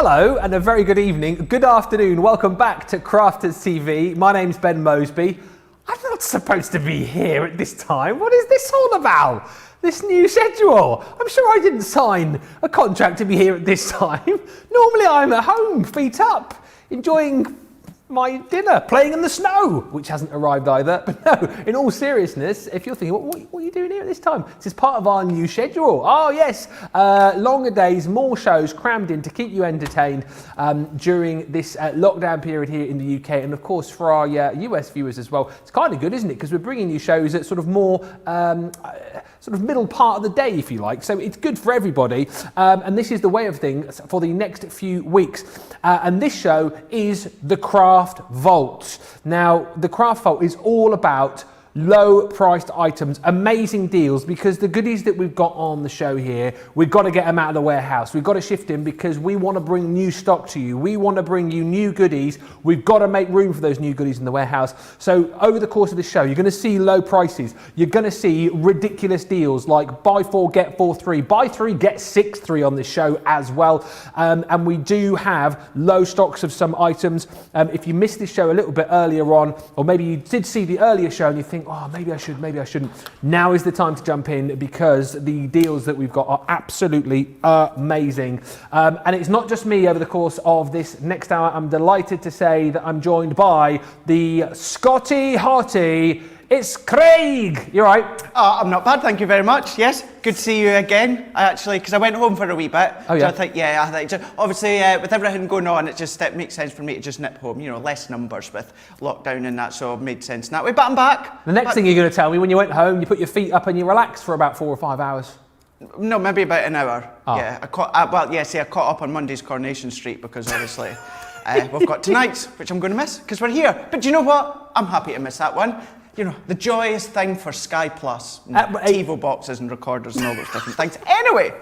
Hello and a very good evening, good afternoon, welcome back to Crafters TV. My name's Ben Mosby. I'm not supposed to be here at this time. What is this all about? This new schedule? I'm sure I didn't sign a contract to be here at this time. Normally I'm at home, feet up, enjoying my dinner, playing in the snow, which hasn't arrived either. But no, in all seriousness, if you're thinking, what are you doing here at this time? This is part of our new schedule. Oh yes, longer days, more shows crammed in to keep you entertained during this lockdown period here in the UK. And of course for our US viewers as well. It's kind of good, isn't it? Because we're bringing you shows at sort of more sort of middle part of the day, if you like. So it's good for everybody. And this is the way of things for the next few weeks. And this show is the Craft Vault. Now, the Craft Vault is all about low priced items, amazing deals, because the goodies that we've got on the show here, we've got to get them out of the warehouse. We've got to shift them because we want to bring new stock to you. We want to bring you new goodies. We've got to make room for those new goodies in the warehouse. So over the course of this show, you're going to see low prices. You're going to see ridiculous deals like buy 4, get 4 3, buy 3, get 6 3 on this show as well. And we do have low stocks of some items. If you missed this show a little bit earlier on, or maybe you did see the earlier show and you think, oh, maybe I should, maybe I shouldn't. Now is the time to jump in because the deals that we've got are absolutely amazing. And it's not just me over the course of this next hour. I'm delighted to say that I'm joined by the Scotty Hottie. It's Craig. You're right. I'm not bad, thank you very much. Yes, good to see you again. Because I went home for a wee bit. Oh yeah. So I think just, obviously with everything going on, it makes sense for me to just nip home. You know, less numbers with lockdown and that, so it made sense in that way. But I'm back. The next thing you're going to tell me, when you went home, you put your feet up and you relaxed for about 4 or 5 hours. No, maybe about an hour. Oh. Yeah, I caught up on Monday's Coronation Street because obviously we've got tonight's, which I'm going to miss because we're here. But do you know what? I'm happy to miss that one. You know, the joyous thing for Sky Plus, TiVo boxes and recorders and all those different things. Anyway,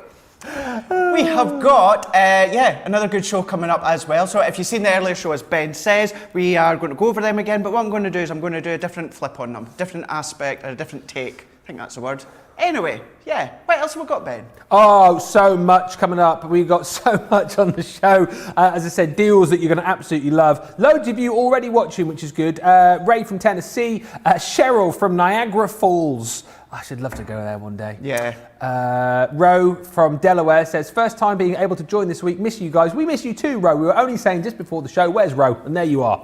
we have got, another good show coming up as well. So if you've seen the earlier show, as Ben says, we are going to go over them again. But what I'm going to do is I'm going to do a different flip on them, different aspect, or a different take. I think that's the word. Anyway, yeah, what else have we got, Ben? Oh, so much coming up. We've got so much on the show. As I said, deals that you're going to absolutely love. Loads of you already watching, which is good. Ray from Tennessee, Cheryl from Niagara Falls. I should love to go there one day. Yeah. Ro from Delaware says, first time being able to join this week. Miss you guys. We miss you too, Ro. We were only saying just before the show, where's Ro? And there you are.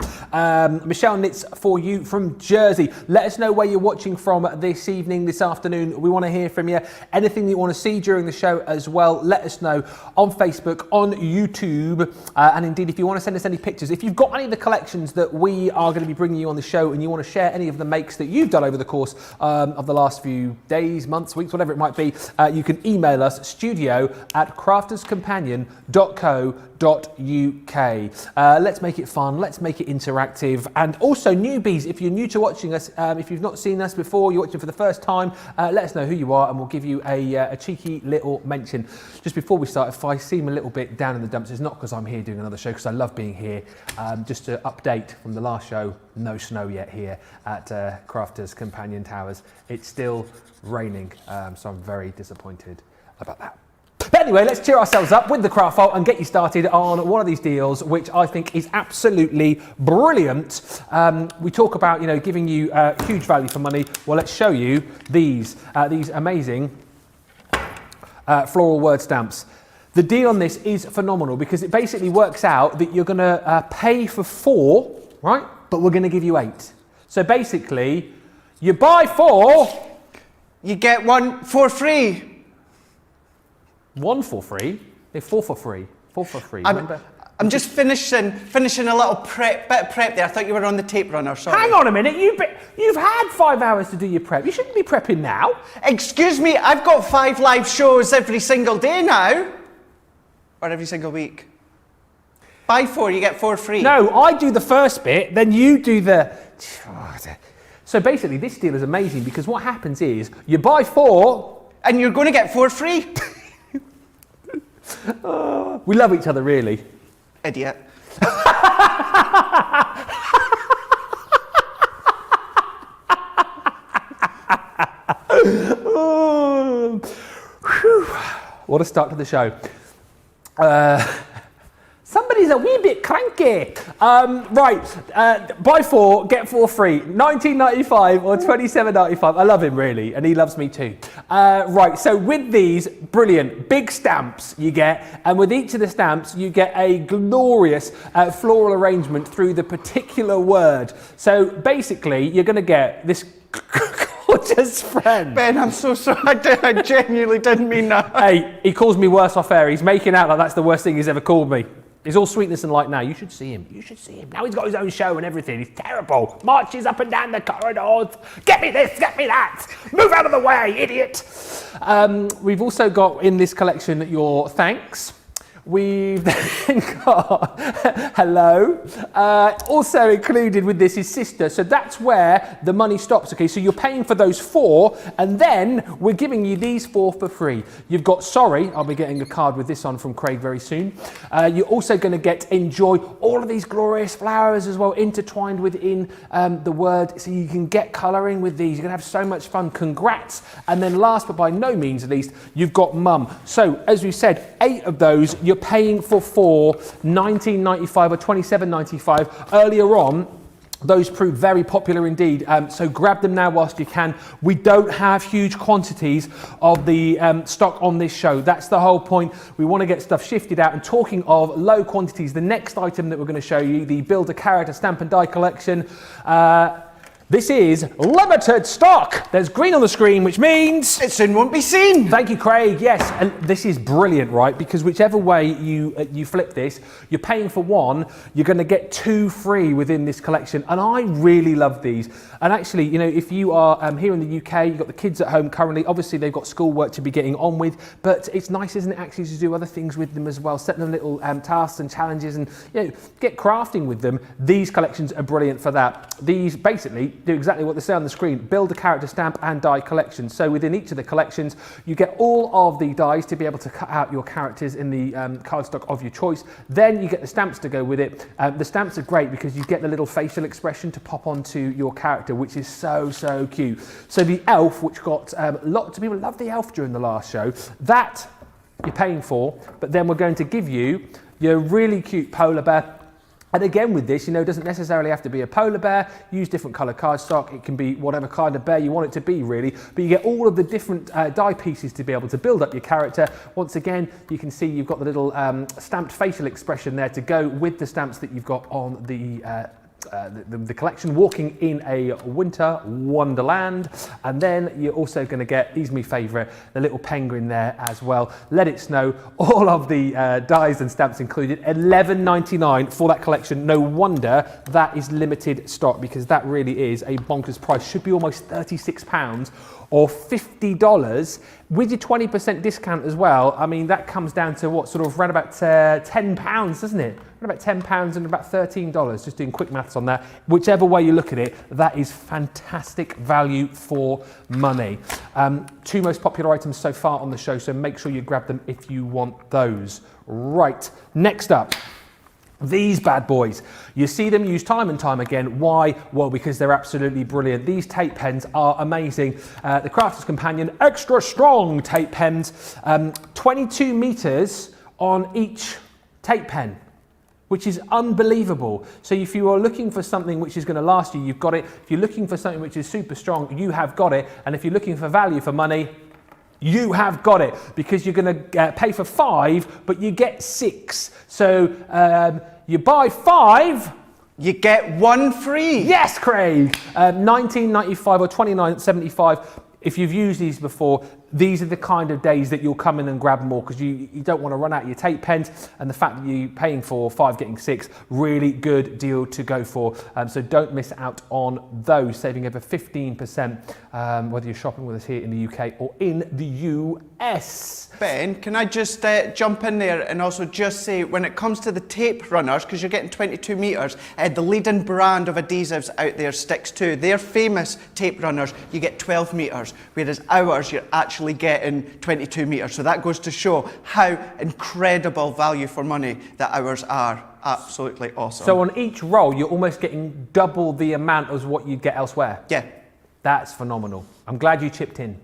Michelle Knits for you from Jersey. Let us know where you're watching from this evening, this afternoon. We want to hear from you. Anything that you want to see during the show as well, let us know on Facebook, on YouTube. And indeed, if you want to send us any pictures, if you've got any of the collections that we are going to be bringing you on the show and you want to share any of the makes that you've done over the course of the last few days, months, weeks, whatever it might be, you can email us studio@crafterscompanion.co.uk. Let's make it fun, let's make it interactive, and also newbies, if you're new to watching us, if you've not seen us before, you're watching for the first time, let us know who you are and we'll give you a cheeky little mention. Just before we start, if I seem a little bit down in the dumps, it's not because I'm here doing another show, because I love being here. Just to update from the last show, no snow yet here at Crafters Companion Towers. It's still raining, so I'm very disappointed about that. But anyway, let's cheer ourselves up with the Craft Vault and get you started on one of these deals, which I think is absolutely brilliant. We talk about, you know, giving you huge value for money. Well, let's show you these amazing floral word stamps. The deal on this is phenomenal because it basically works out that you're going to pay for 4, right? But we're going to give you 8. So basically, you buy 4, you get 1 for free. 1 for free? They're 4 for free. 4 for free. Remember? I'm just finishing a little bit of prep there. I thought you were on the tape runner. Sorry. Hang on a minute. You've had 5 hours to do your prep. You shouldn't be prepping now. Excuse me. I've got 5 live shows every single day now, or every single week. Buy 4, you get 4 free. No, I do the first bit, then you do the. So basically, this deal is amazing because what happens is you buy 4, and you're going to get 4 free. We love each other, really. Idiot. What a start to the show. Daddy's a wee bit cranky. Buy 4, get 4 free. $19.95 or $27.95. I love him really, and he loves me too. Right, so with these, brilliant, big stamps you get, and with each of the stamps, you get a glorious floral arrangement through the particular word. So basically, you're going to get this gorgeous friend. Ben, I'm so sorry. I genuinely didn't mean that. Hey, he calls me worse off air. He's making out like that's the worst thing he's ever called me. He's all sweetness and light now. You should see him. You should see him. Now he's got his own show and everything. He's terrible. Marches up and down the corridors. Get me this, get me that. Move out of the way, idiot. We've also got in this collection your thanks. We've then got hello. Also included with this is sister. So that's where the money stops. Okay, so you're paying for those 4, and then we're giving you these 4 for free. You've got sorry. I'll be getting a card with this on from Craig very soon. You're also going to get enjoy all of these glorious flowers as well, intertwined within the word, so you can get colouring with these. You're going to have so much fun. Congrats. And then last but by no means least, you've got mum. So as we said, 8 of those. You're paying for 4, $19.95 or $27.95. Earlier on, those proved very popular indeed, so grab them now whilst you can. We don't have huge quantities of the stock on this show. That's the whole point. We want to get stuff shifted out. And talking of low quantities, the next item that we're going to show you, the Build a Character Stamp and Die collection, this is limited stock. There's green on the screen, which means it soon won't be seen. Thank you, Craig. Yes, and this is brilliant, right? Because whichever way you flip this, you're paying for 1, you're going to get 2 free within this collection. And I really love these. And actually, you know, if you are here in the UK, you've got the kids at home currently. Obviously, they've got schoolwork to be getting on with, but it's nice, isn't it, actually, to do other things with them as well, set them little tasks and challenges, and get crafting with them. These collections are brilliant for that. These basically do exactly what they say on the screen. Build a character stamp and die collection. So within each of the collections, you get all of the dies to be able to cut out your characters in the cardstock of your choice. Then you get the stamps to go with it. The stamps are great because you get the little facial expression to pop onto your character, which is so cute. So the elf, which got lots of people love the elf during the last show, that you're paying for, but then we're going to give you your really cute polar bear. And again with this, it doesn't necessarily have to be a polar bear. Use different colour cardstock. It can be whatever kind of bear you want it to be, really. But you get all of the different die pieces to be able to build up your character. Once again, you can see you've got the little stamped facial expression there to go with the stamps that you've got on the collection, walking in a winter wonderland. And then you're also going to get, he's my favourite, the little penguin there as well. Let it snow. All of the dies and stamps included. $11.99 for that collection. No wonder that is limited stock, because that really is a bonkers price. Should be almost £36 or $50 with your 20% discount as well. I mean, that comes down to what, sort of around about £10, doesn't it? About £10 and about $13, just doing quick maths on that. Whichever way you look at it, that is fantastic value for money. 2 most popular items so far on the show, so make sure you grab them if you want those. Right, next up, these bad boys. You see them used time and time again. Why? Well, because they're absolutely brilliant. These tape pens are amazing. The Crafter's Companion Extra Strong tape pens, 22 meters on each tape pen, which is unbelievable. So if you are looking for something which is going to last you, you've got it. If you're looking for something which is super strong, you have got it. And if you're looking for value for money, you have got it, because you're going to pay for 5, but you get 6. So you buy 5, you get 1 free. Yes, Craig. $19.95 or $29.75. If you've used these before, these are the kind of days that you'll come in and grab more, because you don't want to run out of your tape pens, and the fact that you're paying for 5 getting 6, really good deal to go for. So don't miss out on those, saving over 15%, whether you're shopping with us here in the UK or in the US. Ben, can I just jump in there and also just say, when it comes to the tape runners, because you're getting 22 meters, the leading brand of adhesives out there, Sticks 2, their famous tape runners, you get 12 meters, whereas ours, you're actually getting 22 meters. So that goes to show how incredible value for money that ours are. Absolutely awesome. So on each roll, you're almost getting double the amount as what you'd get elsewhere. Yeah. That's phenomenal. I'm glad you chipped in.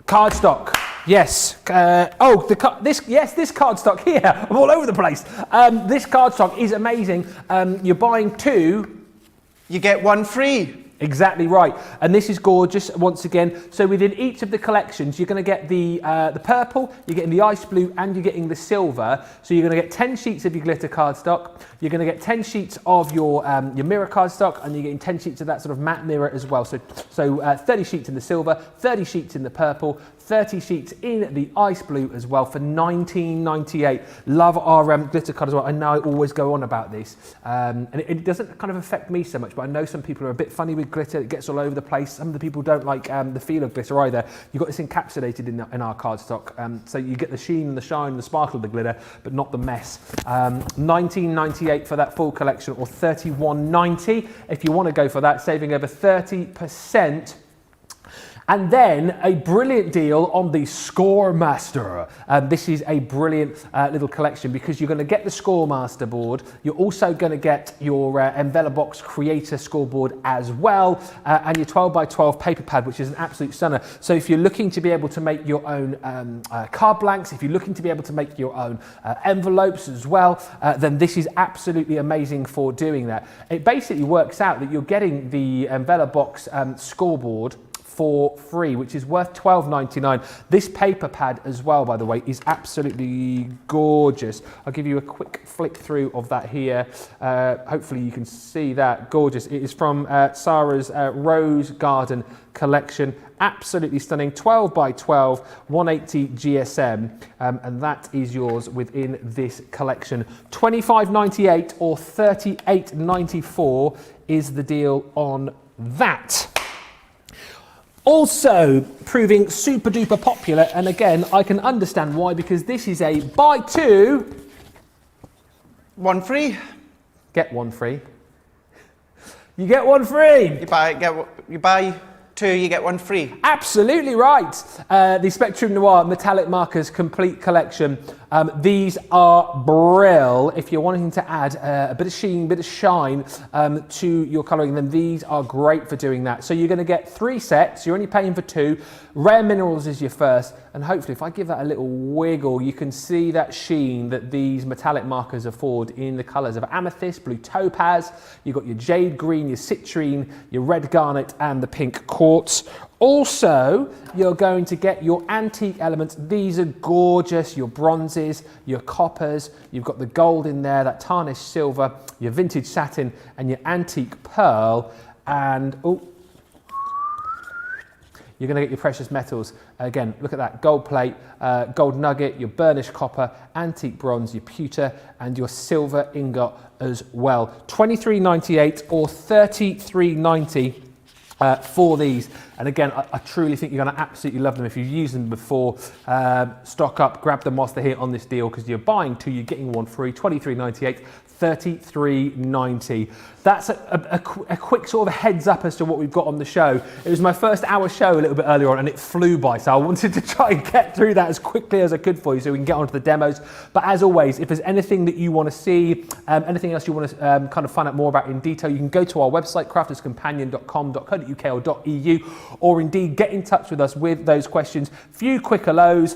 Cardstock. Yes. This cardstock here. I'm all over the place. This cardstock is amazing. You're buying 2. You get 1 free. Exactly right, and this is gorgeous once again. So within each of the collections, you're going to get the purple, you're getting the ice blue, and you're getting the silver. So you're going to get 10 sheets of your glitter cardstock. You're going to get 10 sheets of your mirror cardstock, and you're getting 10 sheets of that sort of matte mirror as well. So 30 sheets in the silver, 30 sheets in the purple, 30 sheets in the ice blue as well for $19.98. Love our glitter card as well. I know I always go on about this, and it doesn't kind of affect me so much, but I know some people are a bit funny with glitter. It gets all over the place. Some of the people don't like the feel of glitter either. You've got this encapsulated in our cardstock, so you get the sheen and the shine and the sparkle of the glitter, but not the mess. $19.98 for that full collection, or $31.90 if you want to go for that, saving over 30%. And then a brilliant deal on the Score Master. This is a brilliant little collection because you're going to get the Score Master board. You're also going to get your Envelobox Creator scoreboard as well, and your 12 by 12 paper pad, which is an absolute stunner. So if you're looking to be able to make your own card blanks, if you're looking to be able to make your own envelopes as well, then this is absolutely amazing for doing that. It basically works out that you're getting the Envelobox scoreboard for free, which is worth $12.99. This paper pad as well, by the way, is absolutely gorgeous. I'll give you a quick flick through of that here. Hopefully you can see that. Gorgeous. It is from Sarah's Rose Garden collection. Absolutely stunning. 12 by 12, 180 GSM, and that is yours within this collection. $25.98 or $38.94 is the deal on that. Also proving super duper popular, and again, I can understand why, because this is a buy 2, 1 free. Get 1 free. You get 1 free. You buy 2, you get 1 free. Absolutely right. The Spectrum Noir Metallic Markers Complete Collection. These are brill. If you're wanting to add a bit of sheen, bit of shine to your colouring, then these are great for doing that. So you're going to get 3 sets. You're only paying for 2. Rare Minerals is your first. And hopefully, if I give that a little wiggle, you can see that sheen that these metallic markers afford in the colours of amethyst, blue topaz. You've got your jade green, your citrine, your red garnet, and the pink quartz. Also, you're going to get your antique elements. These are gorgeous. Your bronzes, your coppers. You've got the gold in there, that tarnished silver, your vintage satin, and your antique pearl. And you're going to get your precious metals. Again, look at that. Gold plate, gold nugget, your burnished copper, antique bronze, your pewter, and your silver ingot as well. $23.98 or $33.90. For these, and again, I truly think you're going to absolutely love them. If you've used them before, stock up, grab them whilst they're here on this deal, because you're buying 2, you're getting 1 free. $23.98, $33.90. That's a quick sort of heads up as to what we've got on the show. It was my first hour show a little bit earlier on, and it flew by, so I wanted to try and get through that as quickly as I could for you so we can get on to the demos. But as always, if there's anything that you want to see, anything else you want to kind of find out more about in detail, you can go to our website, crafterscompanion.com.co.uk or .eu, or indeed get in touch with us with those questions. Few quick hellos.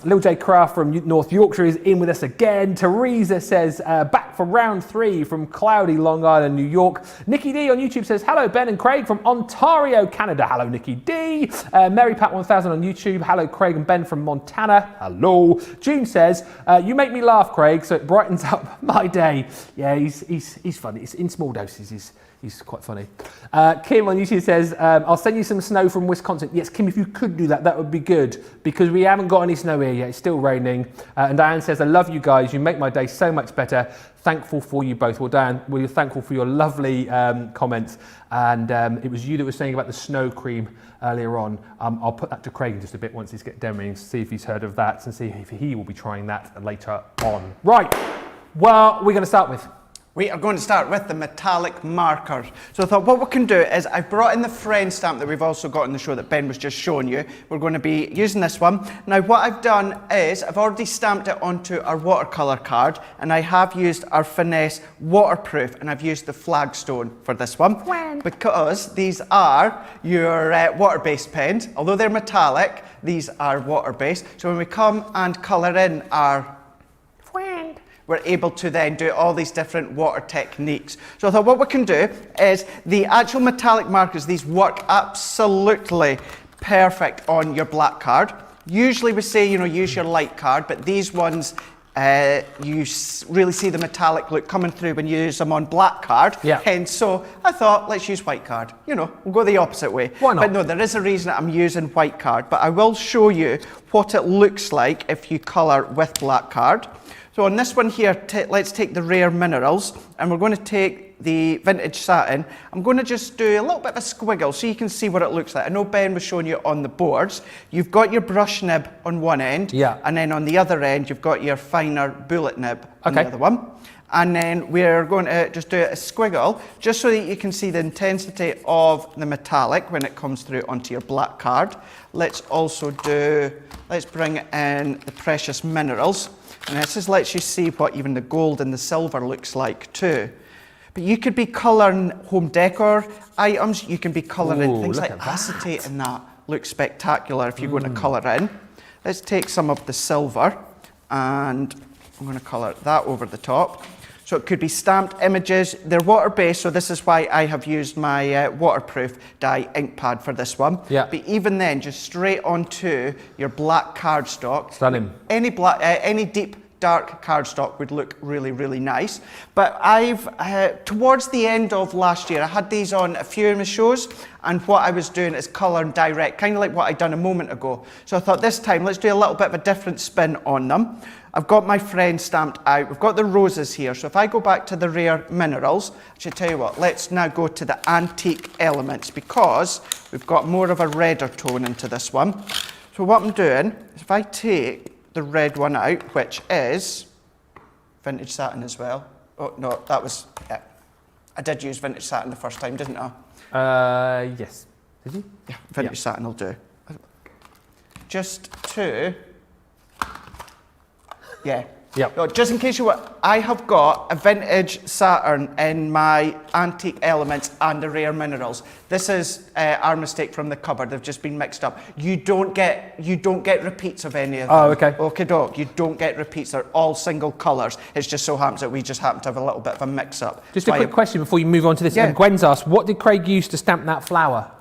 Lil J Craft from North Yorkshire is in with us again. Teresa says, back for round 3 from cloudy Long Island, New York. Nikki D on YouTube says, hello Ben and Craig from Ontario, Canada. Hello Nikki D. Mary Pat 1000 on YouTube. Hello Craig and Ben from Montana. Hello. June says, you make me laugh, Craig, so it brightens up my day. Yeah, he's funny. It's in small doses. He's quite funny. Kim on YouTube says, I'll send you some snow from Wisconsin. Yes, Kim, if you could do that, that would be good, because we haven't got any snow here yet. It's still raining. And Diane says, I love you guys. You make my day so much better. Thankful for you both. Well, Diane, we're thankful for your lovely comments. And it was you that was saying about the snow cream earlier on. I'll put that to Craig in just a bit once he's get demoing, see if he's heard of that and see if he will be trying that later on. Right, well, we're going to start with We are going to start with the metallic markers. So I thought what we can do is I've brought in the friend stamp that we've also got in the show that Ben was just showing you. We're going to be using this one. Now what I've done is I've already stamped it onto our watercolour card, and I have used our Finesse waterproof, and I've used the flagstone for this one. Because these are your water-based pens. Although they're metallic, these are water-based. So when we come and colour in our we're able to then do all these different water techniques. So I thought what we can do is the actual metallic markers, these work absolutely perfect on your black card. Usually we say, you know, use your light card, but these ones, you really see the metallic look coming through when you use them on black card. Yeah. And so I thought, let's use white card. You know, we'll go the opposite way. Why not? But no, there is a reason that I'm using white card, but I will show you what it looks like if you colour with black card. So on this one here, let's take the rare minerals, and we're going to take the vintage satin. I'm going to just do a little bit of a squiggle so you can see what it looks like. I know Ben was showing you on the boards. You've got your brush nib on one end, yeah, and then on the other end you've got your finer bullet nib on the other one. And then we're going to just do a squiggle just so that you can see the intensity of the metallic when it comes through onto your black card. Let's also let's bring in the precious minerals. And this just lets you see what even the gold and the silver looks like too. But you could be colouring home decor items, you can be colouring things like acetate, and that looks spectacular if you're going to colour in. Let's take some of the silver, and I'm going to colour that over the top. So it could be stamped images. They're water-based, so this is why I have used my waterproof dye ink pad for this one. Yeah. But even then, just straight onto your black cardstock. Stunning. Any deep, dark cardstock would look really, really nice. But towards the end of last year, I had these on a few of my shows, and what I was doing is colouring direct, kind of like what I'd done a moment ago. So I thought this time, let's do a little bit of a different spin on them. I've got my friend stamped out. We've got the roses here. So if I go back to the rare minerals, I should tell you what, let's now go to the antique elements, because we've got more of a redder tone into this one. So what I'm doing is if I take the red one out, which is vintage satin as well. Oh no, that was, yeah. I did use vintage satin the first time, didn't I? Yes. Did you? Yeah, vintage satin will do. Just to, yeah. Yep. No, just in case you were, I have got a vintage Saturn in my antique elements and the rare minerals. This is our mistake from the cupboard. They've just been mixed up. You don't get repeats of any of them. Oh, okay. Okay, doc. You don't get repeats. They're all single colours. It just so happens that we just happen to have a little bit of a mix-up. Just a quick question before you move on to this. Yeah. Gwen's asked, what did Craig use to stamp that flower?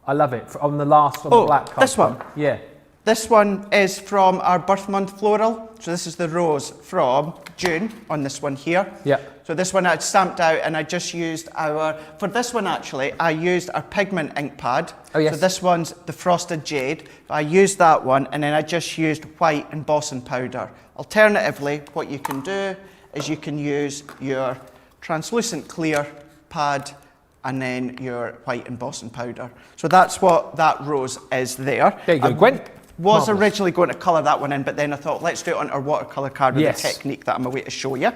I love it. On the black card. This one. Yeah. This one is from our birth month floral. So this is the rose from June on this one here. Yeah. So this one I stamped out, and I just used for this one actually, I used our pigment ink pad. Oh yes. So this one's the frosted jade. I used that one, and then I just used white embossing powder. Alternatively, what you can do is you can use your translucent clear pad and then your white embossing powder. So that's what that rose is there. There you go, Gwen. Was originally going to colour that one in, but then I thought, let's do it on our watercolour card with Yes. the technique that I'm away to show you.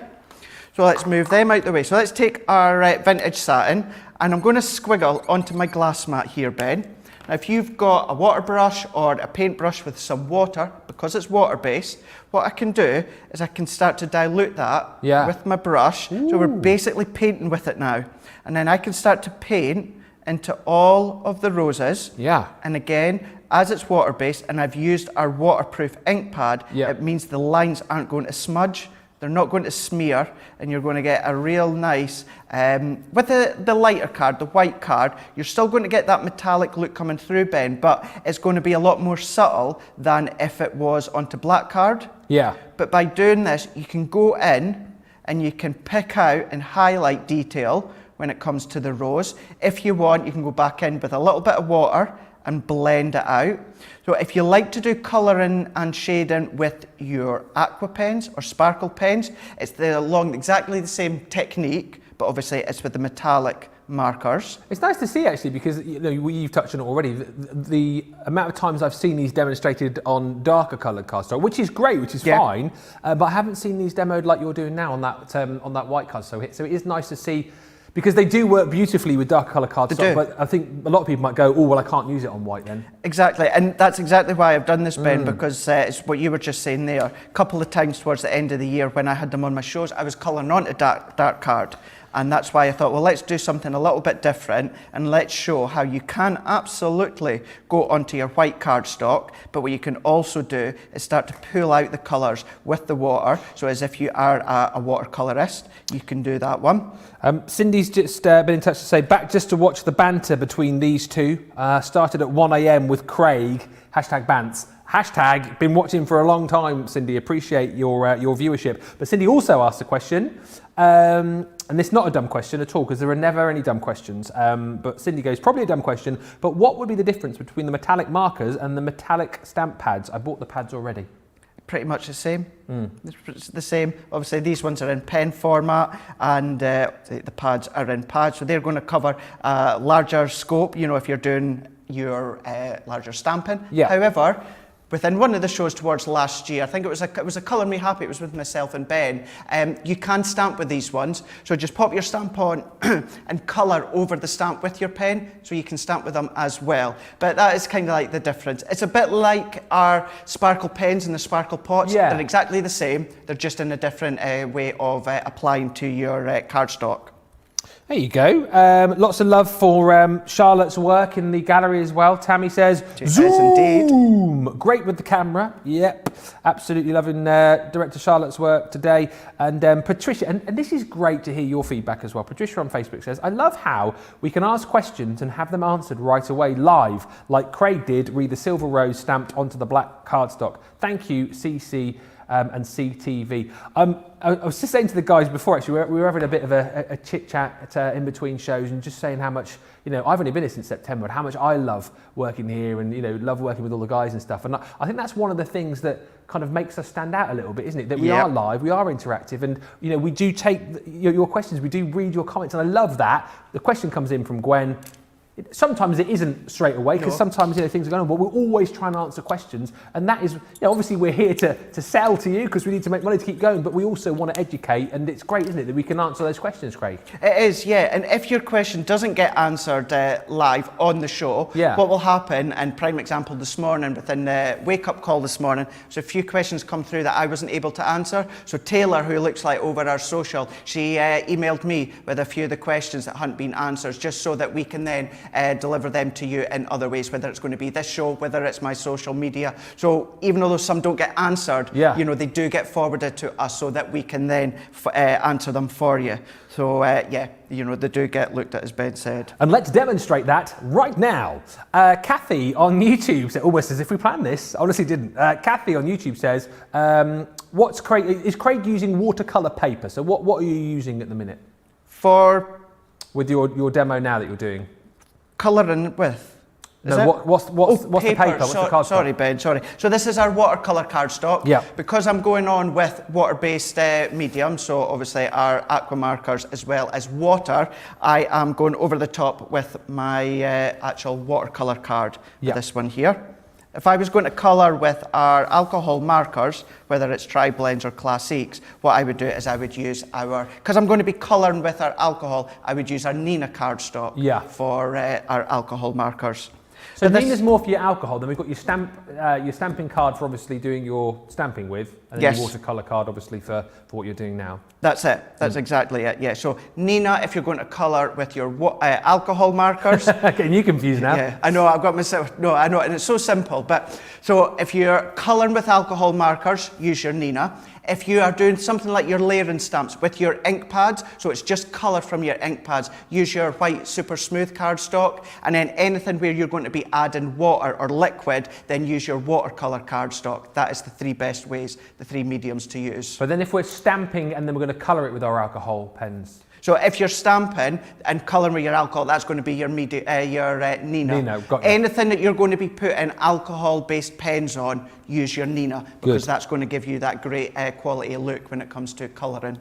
So let's move them out the way. So let's take our vintage satin, and I'm going to squiggle onto my glass mat here, Ben. Now if you've got a water brush or a paintbrush with some water, because it's water-based, what I can do is I can start to dilute that with my brush. Ooh. So we're basically painting with it now. And then I can start to paint into all of the roses. Yeah. And again, as it's water-based and I've used our waterproof ink pad, it means the lines aren't going to smudge, they're not going to smear, and you're going to get a real nice, with the lighter card, the white card, you're still going to get that metallic look coming through, Ben, but it's going to be a lot more subtle than if it was onto black card. Yeah. But by doing this, you can go in and you can pick out and highlight detail when it comes to the rose. If you want, you can go back in with a little bit of water and blend it out. So if you like to do colouring and shading with your aqua pens or sparkle pens, it's along exactly the same technique, but obviously it's with the metallic markers. It's nice to see actually, because you've touched on it already. The amount of times I've seen these demonstrated on darker coloured cardstock, which is great, which is fine, but I haven't seen these demoed like you're doing now on that white cardstock. So it is nice to see, because they do work beautifully with darker colour cardstock, but I think a lot of people might go, oh, well, I can't use it on white then. Exactly, and that's exactly why I've done this, Ben, because it's what you were just saying there. A couple of times towards the end of the year when I had them on my shows, I was colouring onto dark card. And that's why I thought, well, let's do something a little bit different and let's show how you can absolutely go onto your white cardstock, but what you can also do is start to pull out the colours with the water. So as if you are a watercolourist, you can do that one. Cindy's just been in touch to say, back just to watch the banter between these two. Started at 1 a.m. with Craig, #Bants. Hashtag, been watching for a long time, Cindy. Appreciate your viewership. But Cindy also asked a question, and it's not a dumb question at all, because there are never any dumb questions. But Cindy goes, probably a dumb question, but what would be the difference between the metallic markers and the metallic stamp pads? I bought the pads already. Pretty much the same. It's the same. Obviously, these ones are in pen format, and the pads are in pads, so they're going to cover a larger scope, if you're doing your larger stamping. Yeah. However, within one of the shows towards last year, I think it was a Colour Me Happy, it was with myself and Ben, you can stamp with these ones. So just pop your stamp on and colour over the stamp with your pen, so you can stamp with them as well. But that is kind of like the difference. It's a bit like our sparkle pens and the sparkle pots. Yeah. They're exactly the same, they're just in a different way of applying to your cardstock. There you go. Lots of love for Charlotte's work in the gallery as well. Tammy says, Zoom! Indeed. Great with the camera. Yep, absolutely loving Director Charlotte's work today. And Patricia, and this is great to hear your feedback as well. Patricia on Facebook says, I love how we can ask questions and have them answered right away live, like Craig did, read the silver rose stamped onto the black cardstock. Thank you, CC. And CTV. I was just saying to the guys before, actually, we were having a bit of a chit chat in between shows, and just saying how much, I've only been here since September, and how much I love working here, and love working with all the guys and stuff. And I think that's one of the things that kind of makes us stand out a little bit, isn't it? That we are live, we are interactive, and we do take your questions, we do read your comments, and I love that. The question comes in from Gwen. Sometimes it isn't straight away, because sometimes things are going on, but we're always trying to answer questions, and that is, obviously we're here to sell to you because we need to make money to keep going, but we also want to educate, and it's great, isn't it, that we can answer those questions, Craig? It is, yeah, and if your question doesn't get answered live on the show, what will happen, and prime example this morning, within the wake-up call this morning, so a few questions come through that I wasn't able to answer, so Taylor, who looks like over our social, she emailed me with a few of the questions that hadn't been answered, just so that we can then deliver them to you in other ways, whether it's going to be this show, whether it's my social media. So even though some don't get answered, they do get forwarded to us so that we can then answer them for you. So they do get looked at, as Ben said. And let's demonstrate that right now. Kathy on YouTube said, almost as if we planned this, honestly didn't. Kathy on YouTube says, is Craig using watercolour paper? So what are you using at the minute? With your demo now that you're doing? Colouring with? What's the paper? What's the cardstock? Sorry, Ben, sorry. So this is our watercolour cardstock. Yeah. Because I'm going on with water-based medium, so obviously our aqua markers as well as water, I am going over the top with my actual watercolour card, this one here. If I was going to colour with our alcohol markers, whether it's tri-blends or classiques, what I would do is I would use because I'm going to be colouring with our alcohol, I would use our Nina cardstock for our alcohol markers. So Nina's more for your alcohol, then we've got your stamping card for obviously doing your stamping with, and then your watercolour card obviously for what you're doing now. That's it, that's exactly it, yeah. So Nina, if you're going to colour with your alcohol markers. Getting you confused now. Yeah, I know, I've got myself, no, I know, and it's so simple, but so if you're colouring with alcohol markers, use your Nina. If you are doing something like your layering stamps with your ink pads, so it's just colour from your ink pads, use your white super smooth cardstock, and then anything where you're going to be adding water or liquid, then use your watercolour cardstock. That is the three best ways, the three mediums to use. But then if we're stamping and then we're going to colour it with our alcohol pens? So if you're stamping and colouring with your alcohol, that's going to be your Nina. Nina, got you. Anything that you're going to be putting alcohol-based pens on, use your Nina, because that's going to give you that great quality look when it comes to colouring.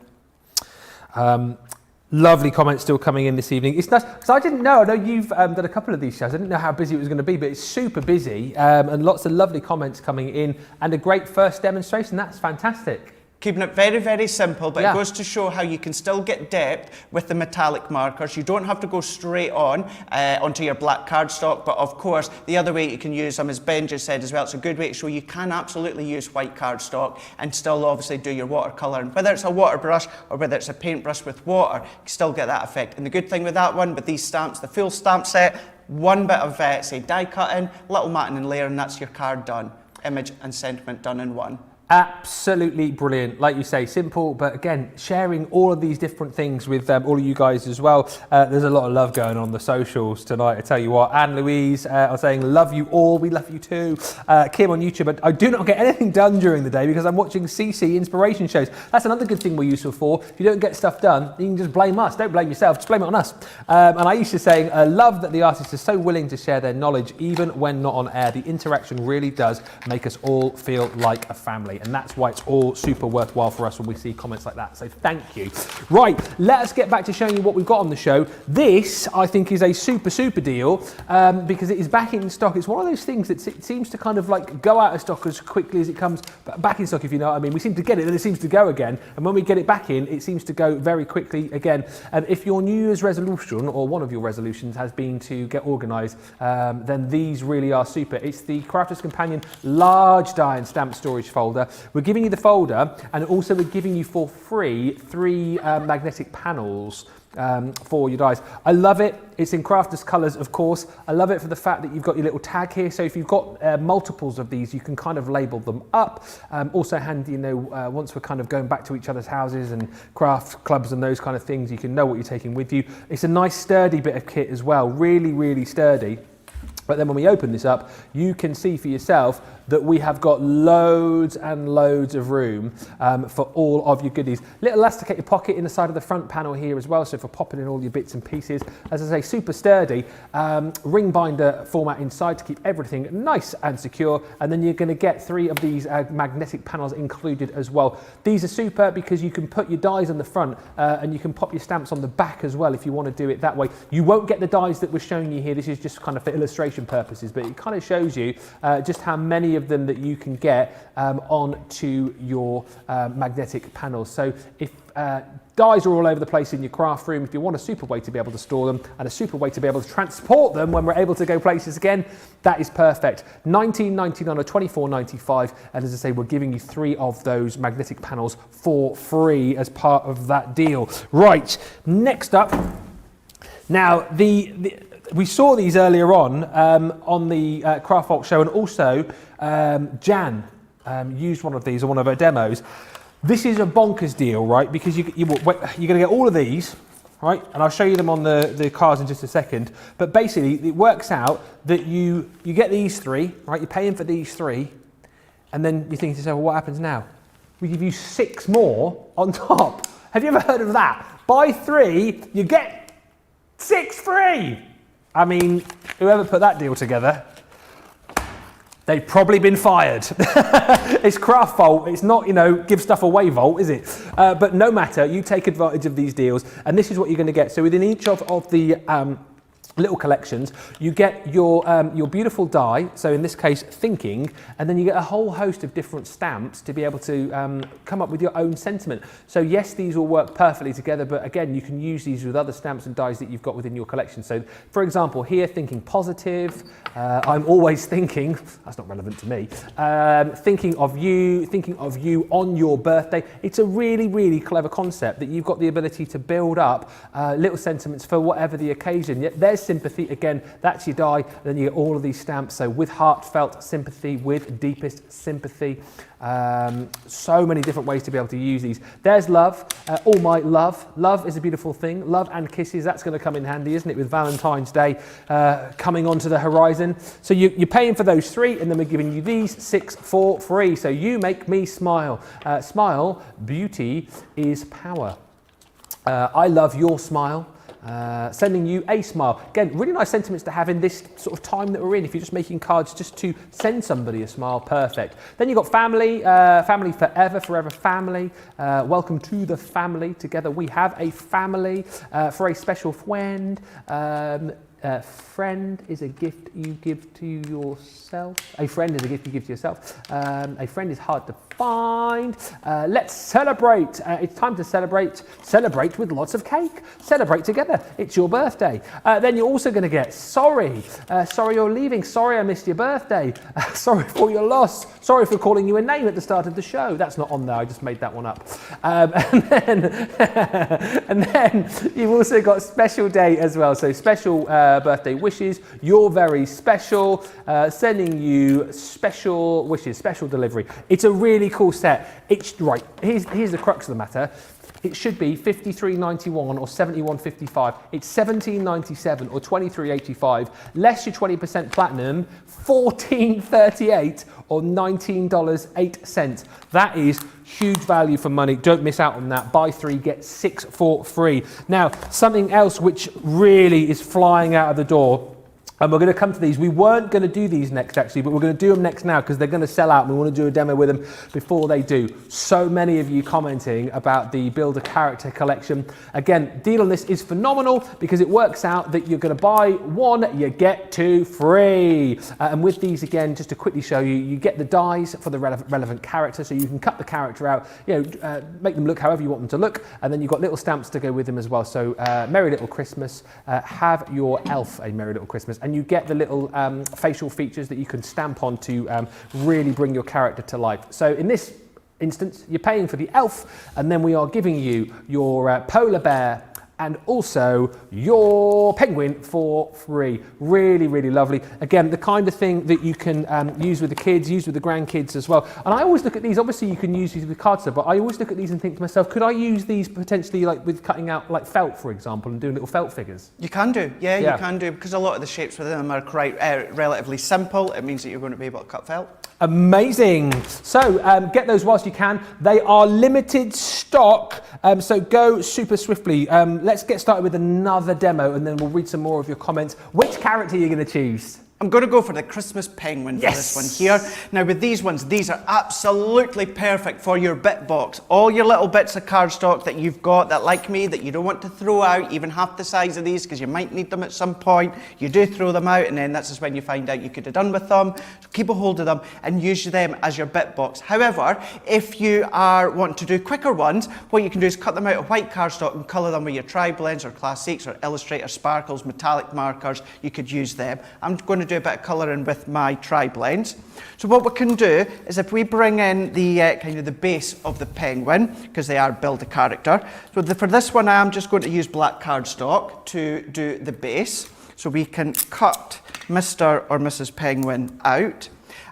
Lovely comments still coming in this evening. It's nice, because I didn't know, I know you've done a couple of these shows, I didn't know how busy it was going to be, but it's super busy, and lots of lovely comments coming in, and a great first demonstration. That's fantastic. Keeping it very, very simple, but it goes to show how you can still get depth with the metallic markers. You don't have to go straight on onto your black cardstock, but of course, the other way you can use them, as Ben just said as well, it's a good way to show you can absolutely use white cardstock and still obviously do your watercolour. And whether it's a water brush or whether it's a paintbrush with water, you can still get that effect. And the good thing with that one, with these stamps, the full stamp set, one bit of, say, die cutting, little matting and layering, that's your card done. Image and sentiment done in one. Absolutely brilliant. Like you say, simple, but again, sharing all of these different things with all of you guys as well. There's a lot of love going on the socials tonight, I tell you what. Anne Louise are saying, love you all, we love you too. Kim on YouTube, I do not get anything done during the day because I'm watching CC inspiration shows. That's another good thing we're useful for. If you don't get stuff done, you can just blame us. Don't blame yourself, just blame it on us. And Aisha saying, love that the artists are so willing to share their knowledge even when not on air. The interaction really does make us all feel like a family. And that's why it's all super worthwhile for us when we see comments like that. So thank you. Right, let us get back to showing you what we've got on the show. This, I think, is a super deal because it is back in stock. It's one of those things that it seems to kind of like go out of stock as quickly as it comes back in stock, if you know what I mean. We seem to get it and it seems to go again. And when we get it back in, it seems to go very quickly again. If your New Year's resolution or one of your resolutions has been to get organised, then these really are super. It's the Crafter's Companion large die and stamp storage folder. We're giving you the folder, and also we're giving you for free 3 magnetic panels for your dies. I love it. It's in Crafters colours, of course. I love it for the fact that you've got your little tag here. So if you've got multiples of these, you can kind of label them up. Also handy, you know, once we're kind of going back to each other's houses and craft clubs and those kind of things, you can know what you're taking with you. It's a nice sturdy bit of kit as well. Really sturdy. But then when we open this up, you can see for yourself that we have got loads and loads of room for all of your goodies. Little elasticated pocket in the side of the front panel here as well, so for popping in all your bits and pieces. As I say, super sturdy. Ring binder format inside to keep everything nice and secure. And then you're going to get 3 of these magnetic panels included as well. These are super because you can put your dies on the front and you can pop your stamps on the back as well if you want to do it that way. You won't get the dies that we're showing you here. This is just kind of for illustration purposes, but it kind of shows you just how many of them that you can get onto your magnetic panels. So if dies are all over the place in your craft room, if you want a super way to be able to store them and a super way to be able to transport them when we're able to go places again, that is perfect. $19.99 or $24.95, and as I say, we're giving you 3 of those magnetic panels for free as part of that deal. Right, next up, now we saw these earlier on the Craft Vault show, and also Jan used one of these on one of her demos. This is a bonkers deal, right? Because you're going to get all of these, right? And I'll show you them on the cards in just a second. But basically, it works out that you get these 3, right? You're paying for these 3, and then you think to yourself, well, what happens now? We give you 6 more on top. Have you ever heard of that? Buy 3, you get 6 free. I mean, whoever put that deal together, they've probably been fired. It's Craft Vault. It's not, you know, give stuff away Vault, is it? But no matter, you take advantage of these deals, and this is what you're going to get. So within each of the little collections, you get your beautiful die, so in this case thinking, and then you get a whole host of different stamps to be able to come up with your own sentiment. So yes, these will work perfectly together, but again, you can use these with other stamps and dies that you've got within your collection. So for example, here, thinking positive, I'm always thinking, that's not relevant to me, thinking of you on your birthday. It's a really clever concept that you've got the ability to build up little sentiments for whatever the occasion. Yet there's sympathy, again, that's your die, then you get all of these stamps, so with heartfelt sympathy, with deepest sympathy, so many different ways to be able to use these. There's love, all my love. Love is a beautiful thing. Love and kisses, that's going to come in handy, isn't it, with Valentine's Day coming onto the horizon. So you're paying for those 3, and then we're giving you these 6 for free. So you make me smile. Smile, beauty is power. I love your smile. Sending you a smile. Again, really nice sentiments to have in this sort of time that we're in. If you're just making cards just to send somebody a smile, perfect. Then you've got family, family forever, forever family. Welcome to the family. Together we have a family for a special friend. Friend is a gift you give to yourself. A friend is a gift you give to yourself. A friend is hard to find. Let's celebrate. It's time to celebrate. Celebrate with lots of cake. Celebrate together. It's your birthday. Then you're also going to get sorry. Sorry you're leaving. Sorry I missed your birthday. Sorry for your loss. Sorry for calling you a name at the start of the show. That's not on there. I just made that one up. And then you've also got special day as well. So special birthday wishes. You're very special. Sending you special wishes, special delivery. It's a really cool set. It's right. Here's the crux of the matter. It should be $53.91 or $71.55. It's $17.97 or $23.85. Less your 20% platinum, $14.38 or $19.08. That is huge value for money. Don't miss out on that. Buy 3, get 6 for free. Now, something else which really is flying out of the door. And we're going to come to these. We weren't going to do these next, actually, but we're going to do them next now because they're going to sell out. And we want to do a demo with them before they do. So many of you commenting about the Build a Character collection. Again, deal on this is phenomenal because it works out that you're going to buy 1, you get 2 free. And with these, again, just to quickly show you, you get the dies for the relevant character, so you can cut the character out, make them look however you want them to look. And then you've got little stamps to go with them as well. So Merry Little Christmas. Have your elf a Merry Little Christmas. And you get the little facial features that you can stamp on to really bring your character to life. So in this instance, you're paying for the elf, and then we are giving you your polar bear and also your penguin for free. Really, really lovely. Again, the kind of thing that you can use with the kids, use with the grandkids as well. And I always look at these, obviously you can use these with cardstock, but I always look at these and think to myself, could I use these potentially like with cutting out like felt, for example, and doing little felt figures? You can do, yeah, you can do, because a lot of the shapes within them are quite relatively simple. It means that you're going to be able to cut felt. Amazing. So get those whilst you can. They are limited stock, so go super swiftly. Let's get started with another demo and then we'll read some more of your comments. Which character are you going to choose? I'm going to go for the Christmas penguin for this one here. Now with these ones, these are absolutely perfect for your bit box. All your little bits of cardstock that you've got that, like me, that you don't want to throw out, even half the size of these, because you might need them at some point. You do throw them out, and then that's just when you find out you could have done with them. So keep a hold of them and use them as your bit box. However, if you are wanting to do quicker ones, what you can do is cut them out of white cardstock and colour them with your tri-blends or classics or Illustrator sparkles, metallic markers. You could use them. I'm going to do a bit of colouring with my tri-blends. So what we can do is if we bring in the kind of the base of the penguin, because they are build a character. So for this one, I am just going to use black cardstock to do the base. So we can cut Mr. or Mrs. Penguin out.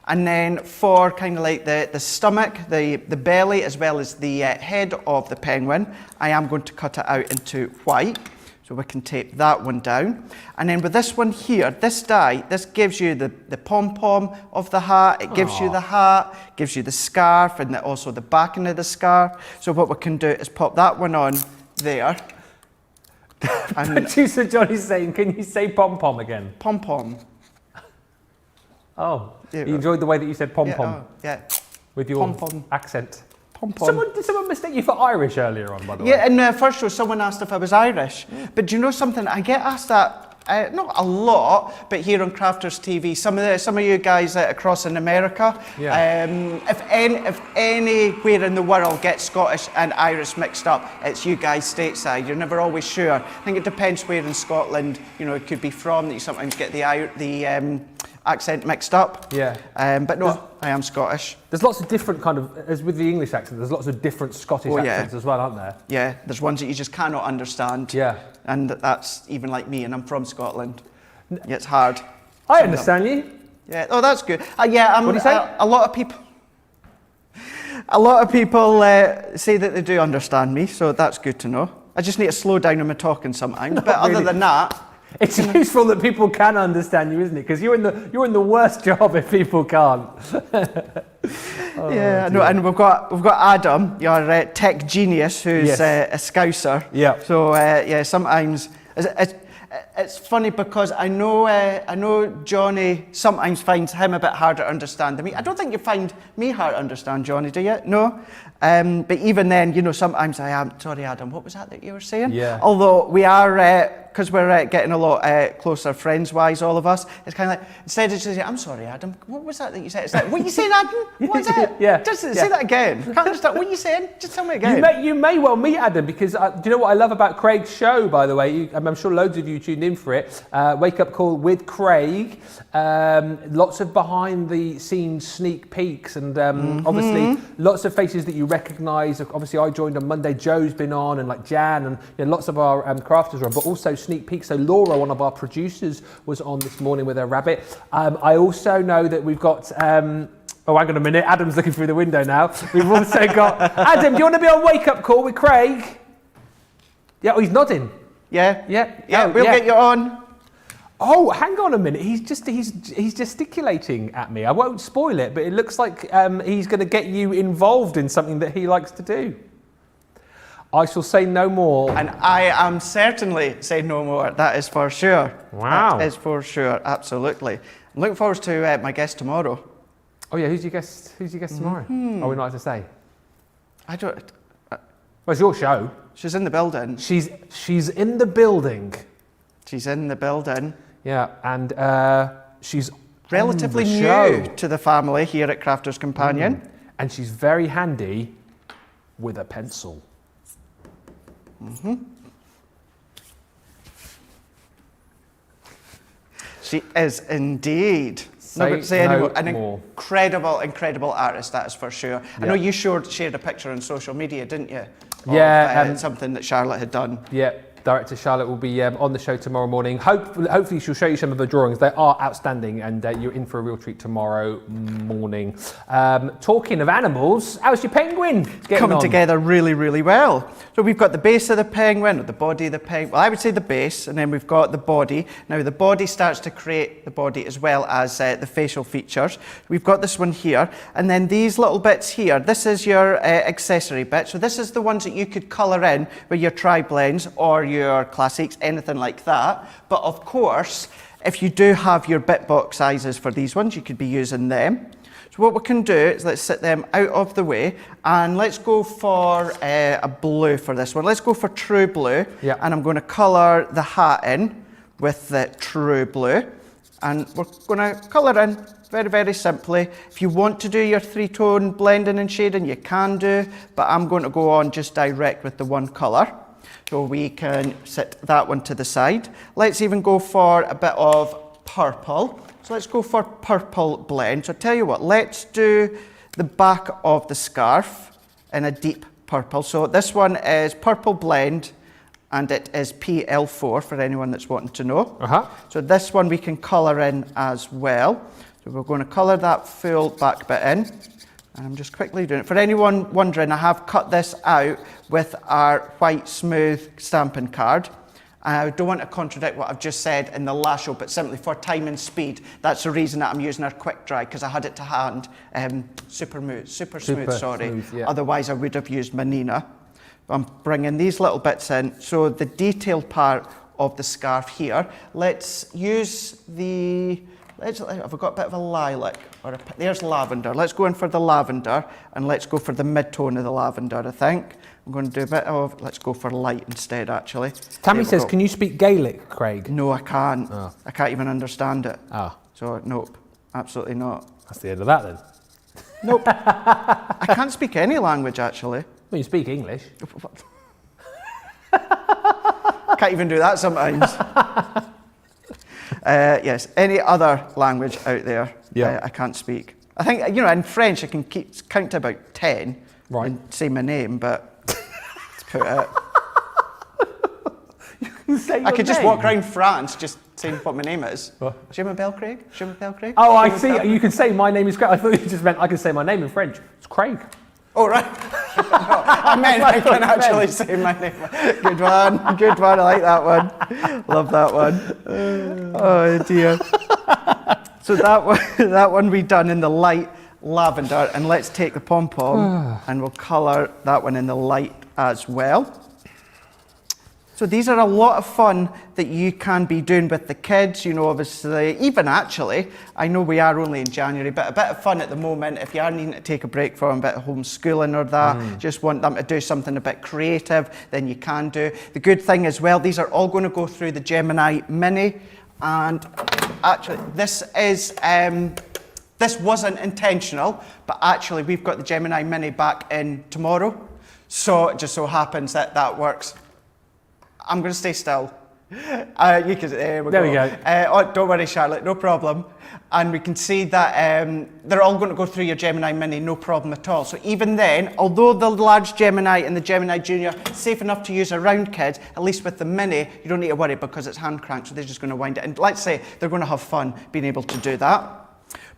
And then for kind of like the stomach, the belly, as well as the head of the penguin, I am going to cut it out into white. So we can tape that one down. And then with this one here, this die, this gives you the pom-pom of the hat, it gives you the hat, gives you the scarf, and also the backing of the scarf. So what we can do is pop that one on there. And Producer Johnny's saying, can you say pom-pom again? Pom-pom. Oh, you enjoyed the way that you said pom-pom? Yeah. With your pom-pom accent. Pom-pom. Did someone mistake you for Irish earlier on, by the way? Yeah, in the first show, someone asked if I was Irish. But do you know something? I get asked that, not a lot, but here on Crafters TV, some of you guys across in America, if anywhere in the world gets Scottish and Irish mixed up, it's you guys stateside. You're never always sure. I think it depends where in Scotland, it could be from, that you sometimes get the accent mixed up. Yeah. But no, I am Scottish. There's lots of different kind of, as with the English accent, there's lots of different Scottish accents as well, aren't there? Yeah, there's ones that you just cannot understand. Yeah. And that's even like me, and I'm from Scotland. Yeah, it's hard. I understand you. Yeah, oh, that's good. Yeah, what do you say? A lot of people say that they do understand me, so that's good to know. I just need to slow down on my talking sometimes, but other than that, it's useful that people can understand you, isn't it? Because you're in the worst job if people can't. No, and we've got Adam, your tech genius, who's a Scouser. Yeah. So sometimes It's funny because I know Johnny sometimes finds him a bit harder to understand than me. I don't think you find me hard to understand, Johnny, do you? No? But even then, you know, sometimes I am. Sorry, Adam, what was that you were saying? Yeah. Although we are, because we're getting a lot closer friends-wise, all of us, it's kind of like, instead of just saying, I'm sorry, Adam, what was that you said? It's like, what are you saying, Adam? What's it? Yeah. Just say that again. Can't understand. What are you saying? Just tell me again. You may well meet Adam, because do you know what I love about Craig's show, by the way? I'm sure loads of you tuned in for it. Wake Up Call with Craig. Lots of behind-the-scenes sneak peeks, and obviously lots of faces that you recognise. Obviously, I joined on Monday. Joe's been on, and like Jan, and you know, lots of our crafters are on, but also sneak peeks. So Laura, one of our producers, was on this morning with her rabbit. I also know that we've got. Oh, hang on a minute. Adam's looking through the window now. We've also got Adam. Do you want to be on Wake Up Call with Craig? Yeah. Oh, he's nodding. Yeah. Yeah. We'll get you on. Oh, hang on a minute. He's gesticulating at me. I won't spoil it, but it looks like he's going to get you involved in something that he likes to do. I shall say no more. And I am certainly saying no more. That is for sure. Wow. That is for sure. Absolutely. I'm looking forward to my guest tomorrow. Oh yeah, who's your guest tomorrow? Oh, we're not allowed to say. I don't. Well, it's your show. She's in the building. She's in the building. She's in the building. Yeah, and she's Relatively on the new show. to the family here at Crafter's Companion. And she's very handy with a pencil. She is indeed. Say anymore. no An more. incredible artist, that is for sure. I know you shared a picture on social media, didn't you? Yeah. Something that Charlotte had done. Yeah. Director Charlotte will be on the show tomorrow morning. Hopefully she'll show you some of the drawings. They are outstanding, and you're in for a real treat tomorrow morning. Talking of animals, how's your penguin Coming together really, really well. So we've got the base of the penguin, or the body of the penguin. Well, I would say the base, and then we've got the body. Now the body starts to create the body as well as the facial features. We've got this one here, and then these little bits here. This is your accessory bit. So this is the ones that you could colour in with your tri-blends or your classics, anything like that. But of course, if you do have your bit box sizes for these ones, you could be using them. So what we can do is let's set them out of the way, and let's go for a blue for this one. Let's go for true blue. Yeah. And I'm going to colour the hat in with the true blue, and we're going to colour in very, very simply. If you want to do your three-tone blending and shading, you can do, but I'm going to go on just direct with the one colour. So we can set that one to the side. Let's even go for a bit of purple. So let's go for purple blend. So tell you what, let's do the back of the scarf in a deep purple. So this one is purple blend, and it is PL4 for anyone that's wanting to know. So this one we can colour in as well. So we're going to colour that full back bit in. And I'm just quickly doing it. For anyone wondering, I have cut this out with our white smooth stamping card. I don't want to contradict what I've just said in the last show, but simply for time and speed, that's the reason that I'm using our quick dry, because I had it to hand. Super smooth. Yeah. Otherwise I would have used my Nina. I'm bringing these little bits in. So the detailed part of the scarf here, let's use the... Have we got a bit of a lilac? There's lavender. Let's go in for the lavender, and let's go for the mid-tone of the lavender, I think. I'm going to do a bit of, let's go for light instead, actually. Tammy says, can you speak Gaelic, Craig? No, I can't. Oh. I can't even understand it. Ah. So, nope, absolutely not. That's the end of that then. Nope. I can't speak any language, actually. Well, you speak English. Can't even do that sometimes. Yes, any other language out there, I can't speak. I think, you know, in French I can count to about 10 and say my name, but let's put it. You can say your I could just name. walk around France just saying what my name is. What? Je m'appelle Craig? Je m'appelle Craig? Oh, I see. You can say my name is Craig. I thought you just meant I can say my name in French. It's Craig. Oh, right. No, I meant I can actually say my name. Good one, I like that one. Love that one. Oh dear. So that one we done in the light lavender, and let's take the pom-pom and we'll colour that one in the light as well. So these are a lot of fun that you can be doing with the kids, you know, obviously, even actually, I know we are only in January, but a bit of fun at the moment, if you are needing to take a break from a bit of homeschooling or that, just want them to do something a bit creative, then you can do. The good thing as well, these are all going to go through the Gemini Mini, and actually this wasn't intentional, but actually we've got the Gemini Mini back in tomorrow, so it just so happens that that works. I'm going to stay still. There we go. Oh, don't worry, Charlotte, no problem. And we can see that they're all going to go through your Gemini Mini, no problem at all. So even then, although the large Gemini and the Gemini Junior safe enough to use around kids, at least with the Mini, you don't need to worry because it's hand cranked, so they're just going to wind it. And let's say they're going to have fun being able to do that.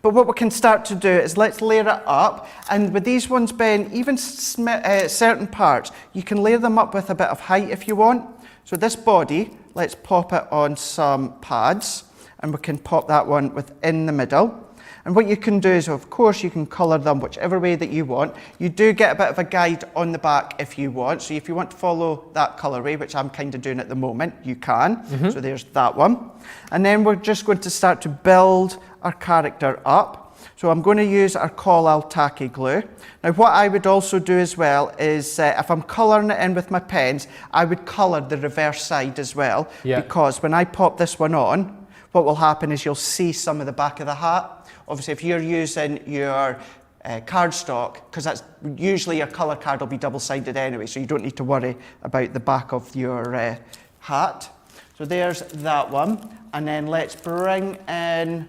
But what we can start to do is let's layer it up, and with these ones, Ben, even certain parts, you can layer them up with a bit of height if you want. So this body, let's pop it on some pads, and we can pop that one within the middle. And what you can do is, of course, you can colour them whichever way that you want. You do get a bit of a guide on the back if you want. So if you want to follow that colourway, which I'm kind of doing at the moment, you can. So there's that one. And then we're just going to start to build our character up. So I'm going to use our Call tacky glue. Now what I would also do as well is if I'm colouring it in with my pens, I would colour the reverse side as well. Because when I pop this one on, what will happen is you'll see some of the back of the hat. Obviously if you're using your cardstock, because that's usually your colour card will be double-sided anyway, so you don't need to worry about the back of your hat. So there's that one. And then let's bring in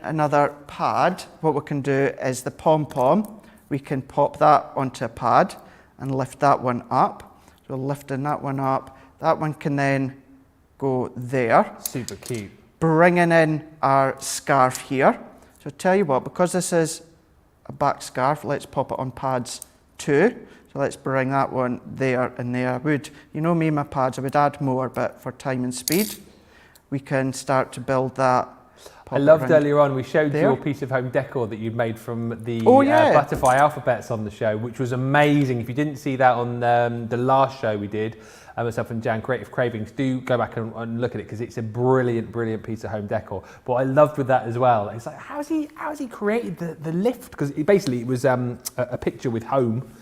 another pad. What we can do is the pom-pom. We can pop that onto a pad and lift that one up. So lifting that one up, that one can then go there. Super cute. Bringing in our scarf here. So tell you what, because this is a back scarf, let's pop it on pads 2. So let's bring that one there and there. You know me, my pads, I would add more, but for time and speed, we can start to build that. I loved earlier on, we showed you your piece of home decor that you'd made from the Butterfly alphabets on the show, which was amazing. If you didn't see that on the last show we did, myself and Jan, Creative Cravings, do go back and look at it because it's a brilliant, brilliant piece of home decor. But what I loved with that as well, it's like, how has he created the lift? Because it was a picture with home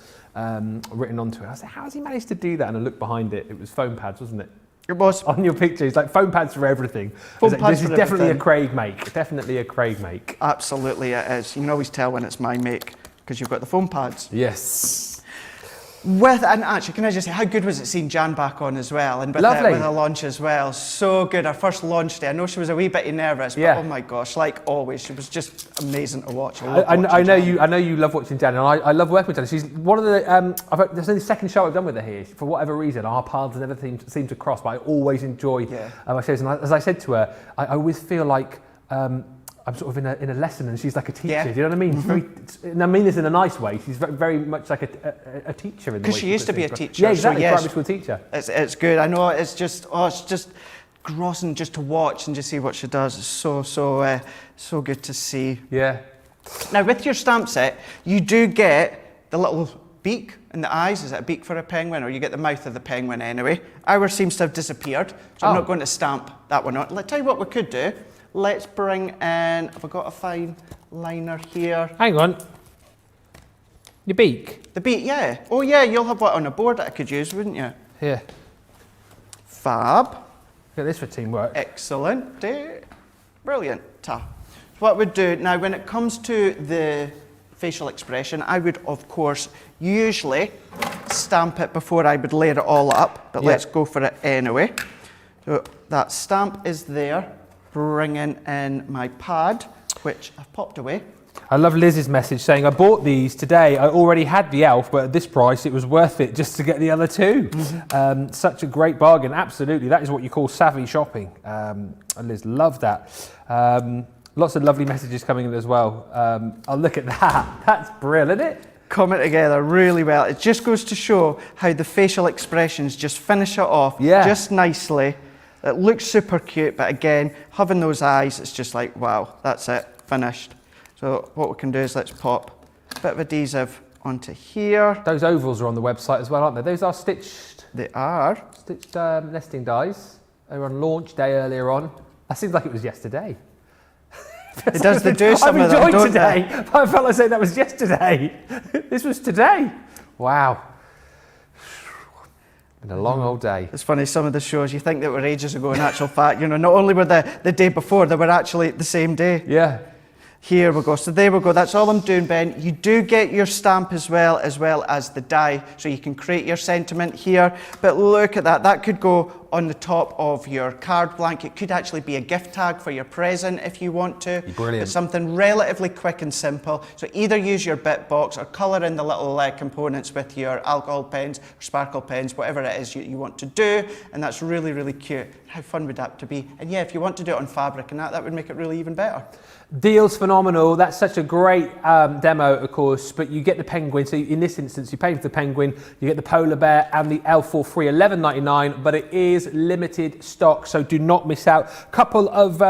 written onto it. I was like, how has he managed to do that? And I looked behind it, it was foam pads, wasn't it? It was. On your picture, it's like foam pads for everything. This is definitely a Craig make. Definitely a Craig make. Absolutely it is. You can always tell when it's my make because you've got the foam pads. Yes. And actually, can I just say, how good was it seeing Jan back on as well? And with the launch as well. So good. Our first launch day. I know she was a wee bit nervous, but oh my gosh, like always, she was just amazing to watch. I know you love watching Jan, and I love working with Jan. She's one of the, there's only the second show I've done with her here. For whatever reason, our paths never seem to cross, but I always enjoy my shows. And as I said to her, I always feel like, I'm sort of in a lesson and she's like a teacher, do you know what I mean? It's very, and I mean this in a nice way, she's very much like a teacher in the way. Because she used to be a teacher. Yeah, exactly, primary school teacher. It's good, I know, it's just grossing just to watch and just see what she does. It's so good to see. Yeah. Now with your stamp set, you do get the little beak in the eyes. Is it a beak for a penguin, or you get the mouth of the penguin anyway? Ours seems to have disappeared, so I'm not going to stamp that one on. Let's tell you what we could do. Let's bring in, have I got a fine liner here? Hang on. Your beak? The beak, yeah. Oh yeah, you'll have what on a board that I could use, wouldn't you? Here. Fab. Look at this for teamwork. Excellent. Brilliant. What we'd do, now when it comes to the facial expression, I would of course usually stamp it before I would layer it all up, but let's go for it anyway. So that stamp is there. Bringing in my pad, which I've popped away. I love Liz's message saying, I bought these today. I already had the elf, but at this price, it was worth it just to get the other two. Such a great bargain. Absolutely. That is what you call savvy shopping. Liz, love that. Lots of lovely messages coming in as well. Oh, look at that. That's brilliant, isn't it? Coming together really well. It just goes to show how the facial expressions just finish it off just nicely. It looks super cute, but again, having those eyes, it's just like, wow, that's it, finished. So what we can do is let's pop a bit of adhesive onto here. Those ovals are on the website as well, aren't they? Those are stitched. They are. Stitched nesting dies. They were on launch day earlier on. That seems like it was yesterday. It does, they do some of them, I've enjoyed don't today. they? I felt like saying that was yesterday. This was today. Wow. Been a long old day. It's funny, some of the shows, you think that were ages ago, in actual fact, you know, not only were the day before, they were actually the same day. Yeah. Here we go. So there we go. That's all I'm doing, Ben. You do get your stamp as well as the die, so you can create your sentiment here. But look at that. That could go on the top of your card blank. It could actually be a gift tag for your present if you want to. Brilliant. It's something relatively quick and simple. So either use your bit box or colour in the little components with your alcohol pens or sparkle pens, whatever it is you want to do. And that's really, really cute. How fun would that to be? And yeah, if you want to do it on fabric and that would make it really even better. Deal's phenomenal. That's such a great demo, of course, but you get the penguin. So in this instance, you pay for the penguin, you get the polar bear and the elf for free, $11.99, but it is limited stock, so do not miss out. Couple of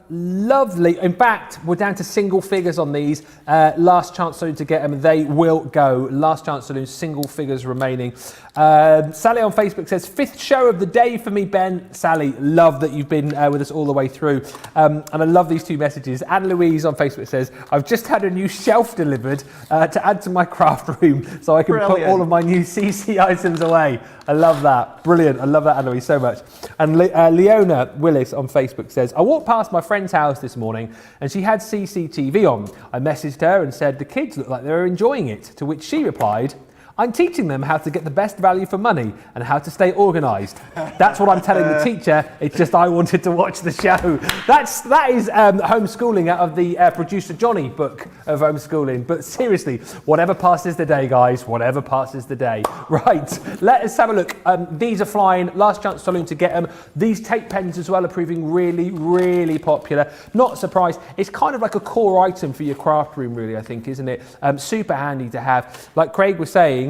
lovely, in fact, we're down to single figures on these. Last chance saloon to get them, they will go. Last chance saloon, single figures remaining. Sally on Facebook says, 5th show of the day for me, Ben. Sally, love that you've been with us all the way through. And I love these two messages. Anne-Louise on Facebook says, I've just had a new shelf delivered to add to my craft room so I can put all of my new CC items away. I love that. Brilliant. I love that, Anne-Louise, so much. And Leona Willis on Facebook says, I walked past my friend's house this morning and she had CCTV on. I messaged her and said, the kids look like they were enjoying it, to which she replied, I'm teaching them how to get the best value for money and how to stay organised. That's what I'm telling the teacher. It's just I wanted to watch the show. That is homeschooling out of the Producer Johnny book of homeschooling. But seriously, whatever passes the day, guys, whatever passes the day. Right, let's have a look. These are flying. Last chance saloon to get them. These tape pens as well are proving really, really popular. Not surprised. It's kind of like a core item for your craft room, really, I think, isn't it? Super handy to have. Like Craig was saying,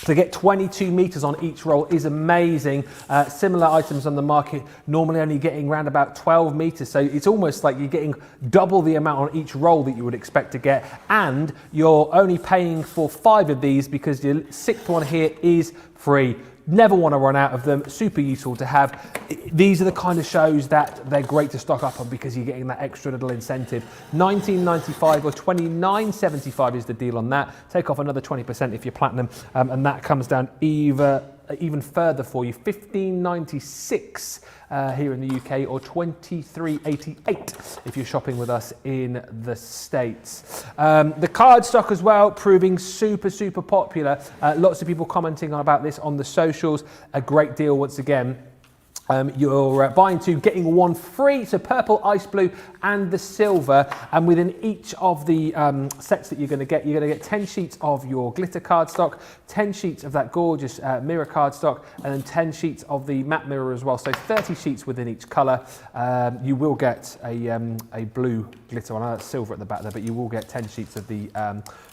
to get 22 meters on each roll is amazing. Similar items on the market normally only getting around about 12 meters. So it's almost like you're getting double the amount on each roll that you would expect to get. And you're only paying for 5 of these because your 6th one here is free. Never want to run out of them. Super useful to have. These are the kind of shows that they're great to stock up on because you're getting that extra little incentive. $19.95 or $29.75 is the deal on that. Take off another 20% if you're platinum, and that comes down even further for you. $15.96 here in the UK or $23.88 if you're shopping with us in the States. The cardstock as well, proving super, super popular. Lots of people commenting about this on the socials. A great deal once again. You're buying 2, getting 1 free, so purple, ice blue and the silver, and within each of the sets that you're going to get 10 sheets of your glitter cardstock, 10 sheets of that gorgeous mirror cardstock, and then 10 sheets of the matte mirror as well, so 30 sheets within each colour. You will get a blue glitter, I know that's silver at the back there, but you will get 10 sheets of the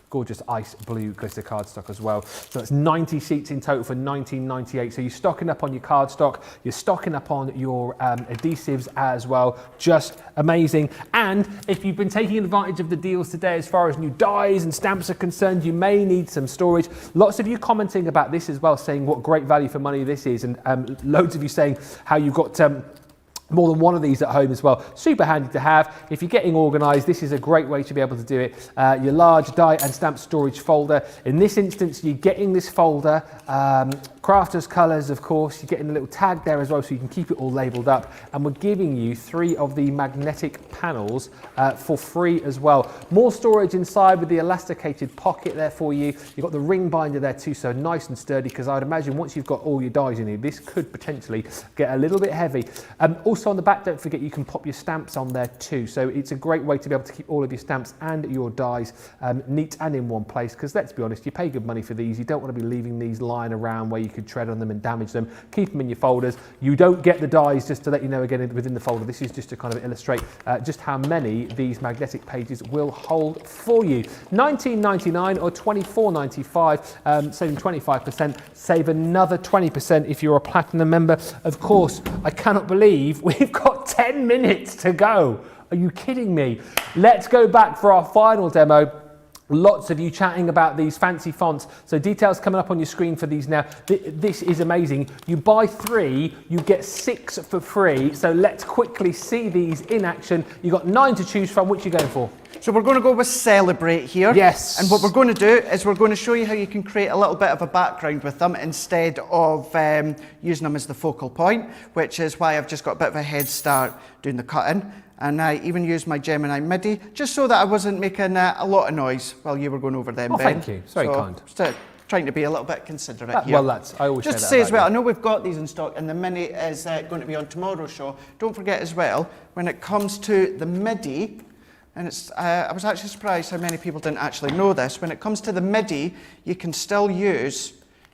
gorgeous ice blue glitter cardstock as well. So that's 90 sheets in total for $19.98. So you're stocking up on your cardstock, you're stocking up on your adhesives as well. Just amazing. And if you've been taking advantage of the deals today as far as new dies and stamps are concerned, you may need some storage. Lots of you commenting about this as well, saying what great value for money this is, and loads of you saying how you've got more than one of these at home as well. Super handy to have. If you're getting organised, this is a great way to be able to do it. Your large die and stamp storage folder. In this instance, you're getting this folder, crafters colours, of course. You're getting a little tag there as well, so you can keep it all labelled up. And we're giving you 3 of the magnetic panels for free as well. More storage inside with the elasticated pocket there for you. You've got the ring binder there too, so nice and sturdy, because I'd imagine once you've got all your dies in here, this could potentially get a little bit heavy. Also on the back, don't forget you can pop your stamps on there too. So it's a great way to be able to keep all of your stamps and your dies neat and in one place, because let's be honest, you pay good money for these. You don't want to be leaving these lying around where you could tread on them and damage them. Keep them in your folders. You don't get the dies, just to let you know again, within the folder. This is just to kind of illustrate just how many these magnetic pages will hold for you. $19.99 or $24.95, saving 25%, save another 20% if you're a platinum member. Of course, I cannot believe we've got 10 minutes to go. Are you kidding me? Let's go back for our final demo. Lots of you chatting about these fancy fonts. So details coming up on your screen for these now. This is amazing. You buy 3, you get 6 for free. So let's quickly see these in action. You've got 9 to choose from. Which are you going for? So we're going to go with Celebrate here. Yes. And what we're going to do is we're going to show you how you can create a little bit of a background with them instead of using them as the focal point, which is why I've just got a bit of a head start doing the cutting. And I even used my Gemini Midi just so that I wasn't making a lot of noise while you were going over them, Ben. Thank you. It's very kind. Just trying to be a little bit considerate here. Well, I always just say to say that as well, you. I know we've got these in stock and the Mini is going to be on tomorrow's show. Don't forget as well, when it comes to the Midi, and it's, I was actually surprised how many people didn't actually know this. When it comes to the Midi, you can still use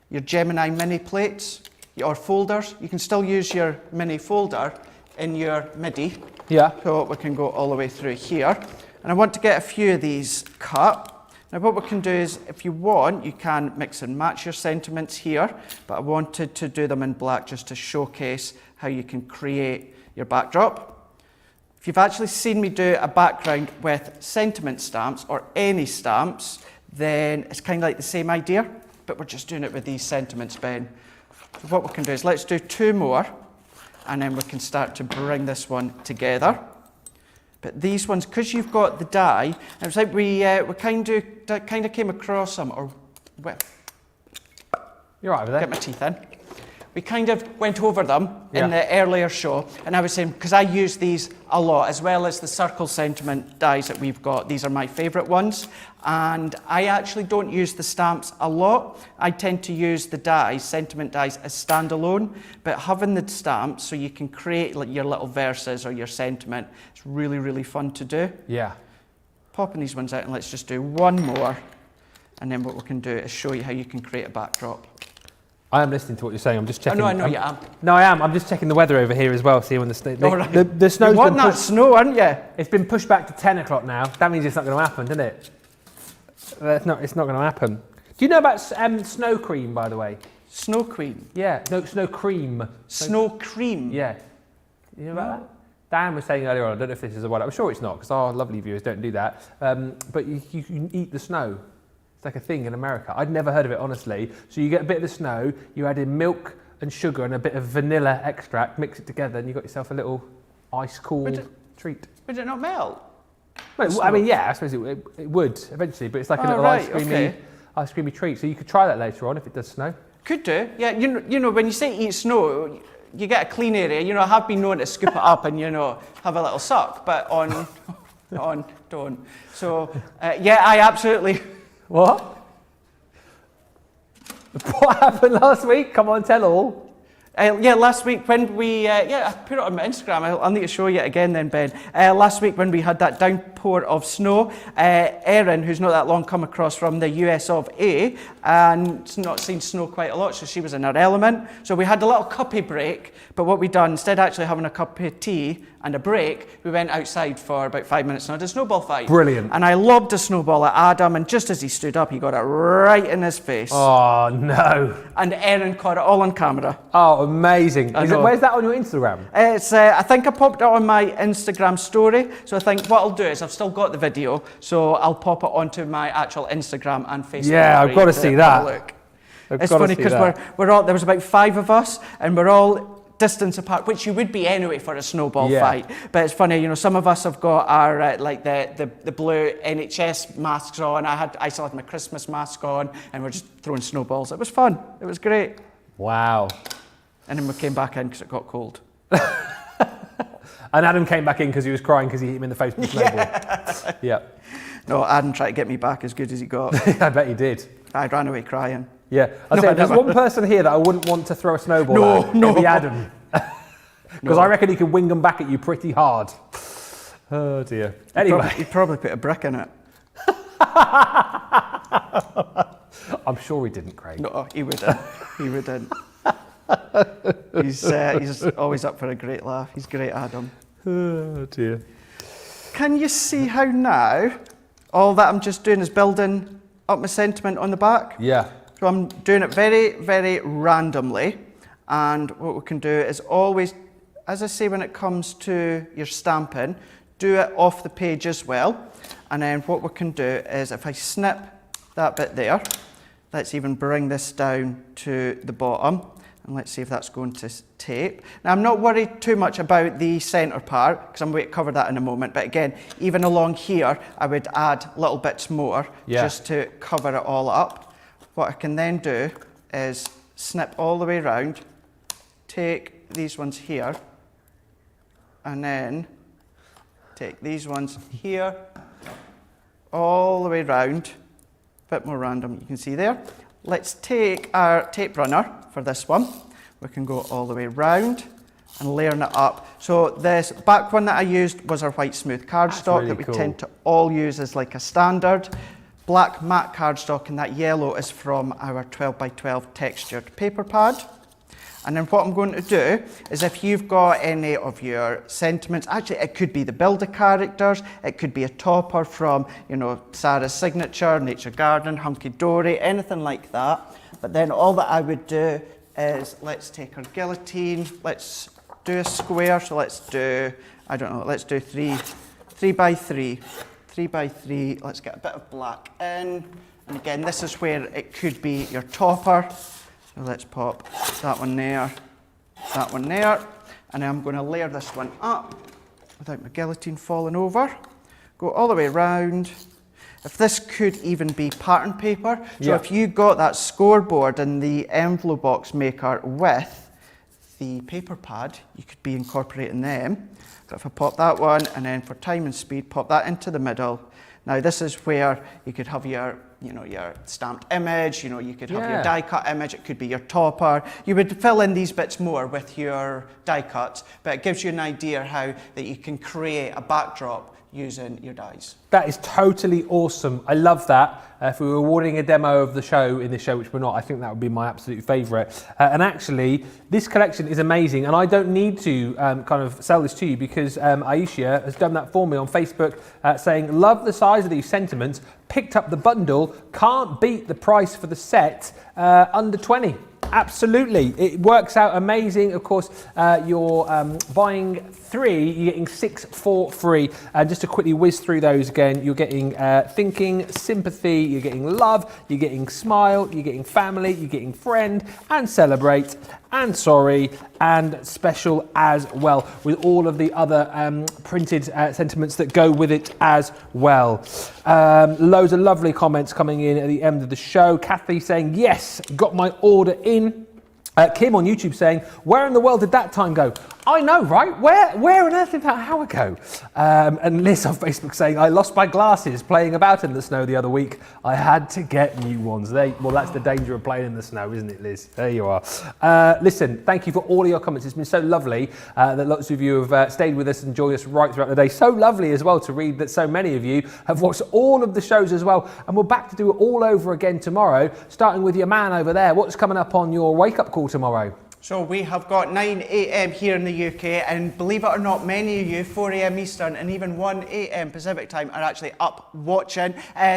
your Gemini Mini plates or folders. You can still use your Mini folder in your Midi. Yeah. So we can go all the way through here. And I want to get a few of these cut. Now what we can do is, if you want, you can mix and match your sentiments here, but I wanted to do them in black just to showcase how you can create your backdrop. If you've actually seen me do a background with sentiment stamps or any stamps, then it's kind of like the same idea, but we're just doing it with these sentiments, Ben. So what we can do is let's do 2 more, and then we can start to bring this one together. But these ones, because you've got the die, it was like we kind of came across them, or You're right with that. get my teeth in. We kind of went over them in the earlier show, and I was saying, because I use these a lot, as well as the circle sentiment dies that we've got. These are my favourite ones, and I actually don't use the stamps a lot. I tend to use the dies, sentiment dies, as standalone, but having the stamps so you can create like your little verses or your sentiment, it's really, really fun to do. Yeah. Popping these ones out, and let's just do 1 more, and then what we can do is show you how you can create a backdrop. I am listening to what you're saying. I'm just checking. I know you am. No, I am. I'm just checking the weather over here as well. See when the snow's You want been that pushed. snow, aren't you? It's been pushed back to 10 o'clock now. That means it's not going to happen, doesn't it? It's not going to happen. Do you know about snow cream, by the way? Snow Queen. Yeah. No, snow cream. Snow cream. Yeah. You know about that? Dan was saying earlier on, I don't know if this is a one. I'm sure it's not, because our lovely viewers don't do that. But you can eat the snow. It's like a thing in America. I'd never heard of it, honestly. So you get a bit of the snow, you add in milk and sugar and a bit of vanilla extract, mix it together, and you've got yourself a little ice-cooled treat. Would it not melt? Well, I mean, yeah, I suppose it would eventually, but it's like a little ice creamy treat. So you could try that later on if it does snow. Could do. Yeah, you know, when you say eat snow, you get a clean area. You know, I have been known to scoop it up and, you know, have a little suck, but don't. So, yeah, I absolutely... What? What happened last week? Come on, tell all. Yeah, last week when we, I put it on my Instagram. I'll need to show you it again then, Ben. Last week when we had that downpour of snow, Erin, who's not that long come across from the US of A, and not seen snow quite a lot, so she was in her element. So we had a little cuppy break, but what we done, instead of actually having a cup of tea and a break, we went outside for about 5 minutes and had a snowball fight. Brilliant. And I lobbed a snowball at Adam, and just as he stood up, he got it right in his face. Oh, no. And Erin caught it all on camera. Oh, amazing. Where's that on your Instagram? It's, I think I popped it on my Instagram story. So I think what I'll do is I've still got the video, so I'll pop it onto my actual Instagram and Facebook. Yeah, I've got to see that. Look. It's funny because we're all, there was about 5 of us, and we're all distance apart, which you would be anyway for a snowball fight. But it's funny, you know, some of us have got our like the blue NHS masks on. I still had my Christmas mask on, and we're just throwing snowballs. It was fun. It was great. Wow. And then we came back in because it got cold. And Adam came back in because he was crying because he hit him in the face with a snowball. Yeah. No, Adam tried to get me back as good as he got. I bet he did. I ran away crying. Yeah. I'd say there's one person here that I wouldn't want to throw a snowball at. No. It'd be Adam. Because I reckon he could wing them back at you pretty hard. Oh dear. Anyway. He'd probably put a brick in it. I'm sure he didn't, Craig. No, he wouldn't. He wouldn't. He's always up for a great laugh. He's great, Adam. Oh dear. Can you see how now all that I'm just doing is building up my sentiment on the back? Yeah. So I'm doing it very, very randomly. And what we can do is always, as I say, when it comes to your stamping, do it off the page as well. And then what we can do is if I snip that bit there, let's even bring this down to the bottom. And let's see if that's going to tape. Now, I'm not worried too much about the center part, because I'm going to cover that in a moment. But again, even along here, I would add little bits more just to cover it all up. What I can then do is snip all the way around, take these ones here, and then take these ones here, all the way around. Bit more random, you can see there. Let's take our tape runner for this one. We can go all the way round and layering it up. So this back one that I used was our white smooth cardstock that we tend to all use as like a standard. Black matte cardstock, and that yellow is from our 12 by 12 textured paper pad. And then what I'm going to do is if you've got any of your sentiments, actually it could be the Builder characters, it could be a topper from, you know, Sarah's Signature, Nature Garden, Hunky Dory, anything like that. But then all that I would do is let's take our guillotine, let's do a square, so let's do, I don't know, let's do three by three, let's get a bit of black in. And again, this is where it could be your topper. So let's pop that one there, and then I'm going to layer this one up without my guillotine falling over. Go all the way around. If this could even be pattern paper, so if you got that scoreboard and the envelope box maker with the paper pad, you could be incorporating them. So if I pop that one, and then for time and speed, pop that into the middle. Now this is where you could have your, you know, your stamped image, you know, you could have your die cut image, it could be your topper. You would fill in these bits more with your die cuts, but it gives you an idea how that you can create a backdrop using your dies. That is totally awesome. I love that. If we were awarding a demo of the show in this show, which we're not, I think that would be my absolute favourite. And actually, this collection is amazing, and I don't need to kind of sell this to you because Aisha has done that for me on Facebook, saying, love the size of these sentiments, picked up the bundle, can't beat the price for the set, under 20. Absolutely, it works out amazing. Of course, you're buying 3, you're getting 6 for free. Just to quickly whiz through those again, you're getting thinking, sympathy, you're getting love, you're getting smile, you're getting family, you're getting friend, and celebrate, and sorry, and special as well, with all of the other printed sentiments that go with it as well. Loads of lovely comments coming in at the end of the show. Kathy saying, yes, got my order in. Kim on YouTube saying, where in the world did that time go? I know, right? Where on earth did that hour go? And Liz on Facebook saying, I lost my glasses playing about in the snow the other week. I had to get new ones. Well, that's the danger of playing in the snow, isn't it, Liz? There you are. Listen, thank you for all of your comments. It's been so lovely that lots of you have stayed with us and joined us right throughout the day. So lovely as well to read that so many of you have watched all of the shows as well. And we're back to do it all over again tomorrow, starting with your man over there. What's coming up on your wake-up call tomorrow? So we have got 9 a.m. here in the UK, and believe it or not, many of you, 4 a.m. Eastern and even 1 a.m. Pacific time, are actually up watching.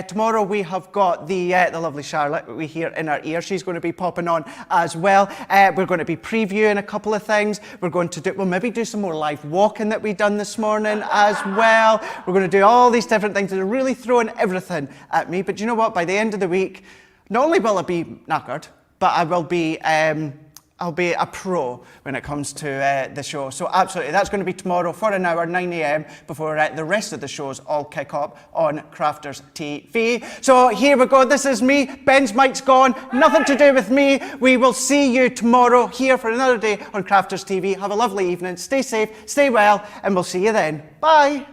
Tomorrow we have got the lovely Charlotte we hear in our ear. She's going to be popping on as well. We're going to be previewing a couple of things. We're going to we'll maybe do some more live walking that we done this morning as well. We're going to do all these different things. They're really throwing everything at me. But you know what? By the end of the week, not only will I be knackered, but I will be I'll be a pro when it comes to the show. So absolutely, that's going to be tomorrow for an hour, 9 a.m, before the rest of the shows all kick up on Crafters TV. So here we go, this is me, Ben's mic's gone, nothing to do with me. We will see you tomorrow here for another day on Crafters TV. Have a lovely evening, stay safe, stay well, and we'll see you then. Bye.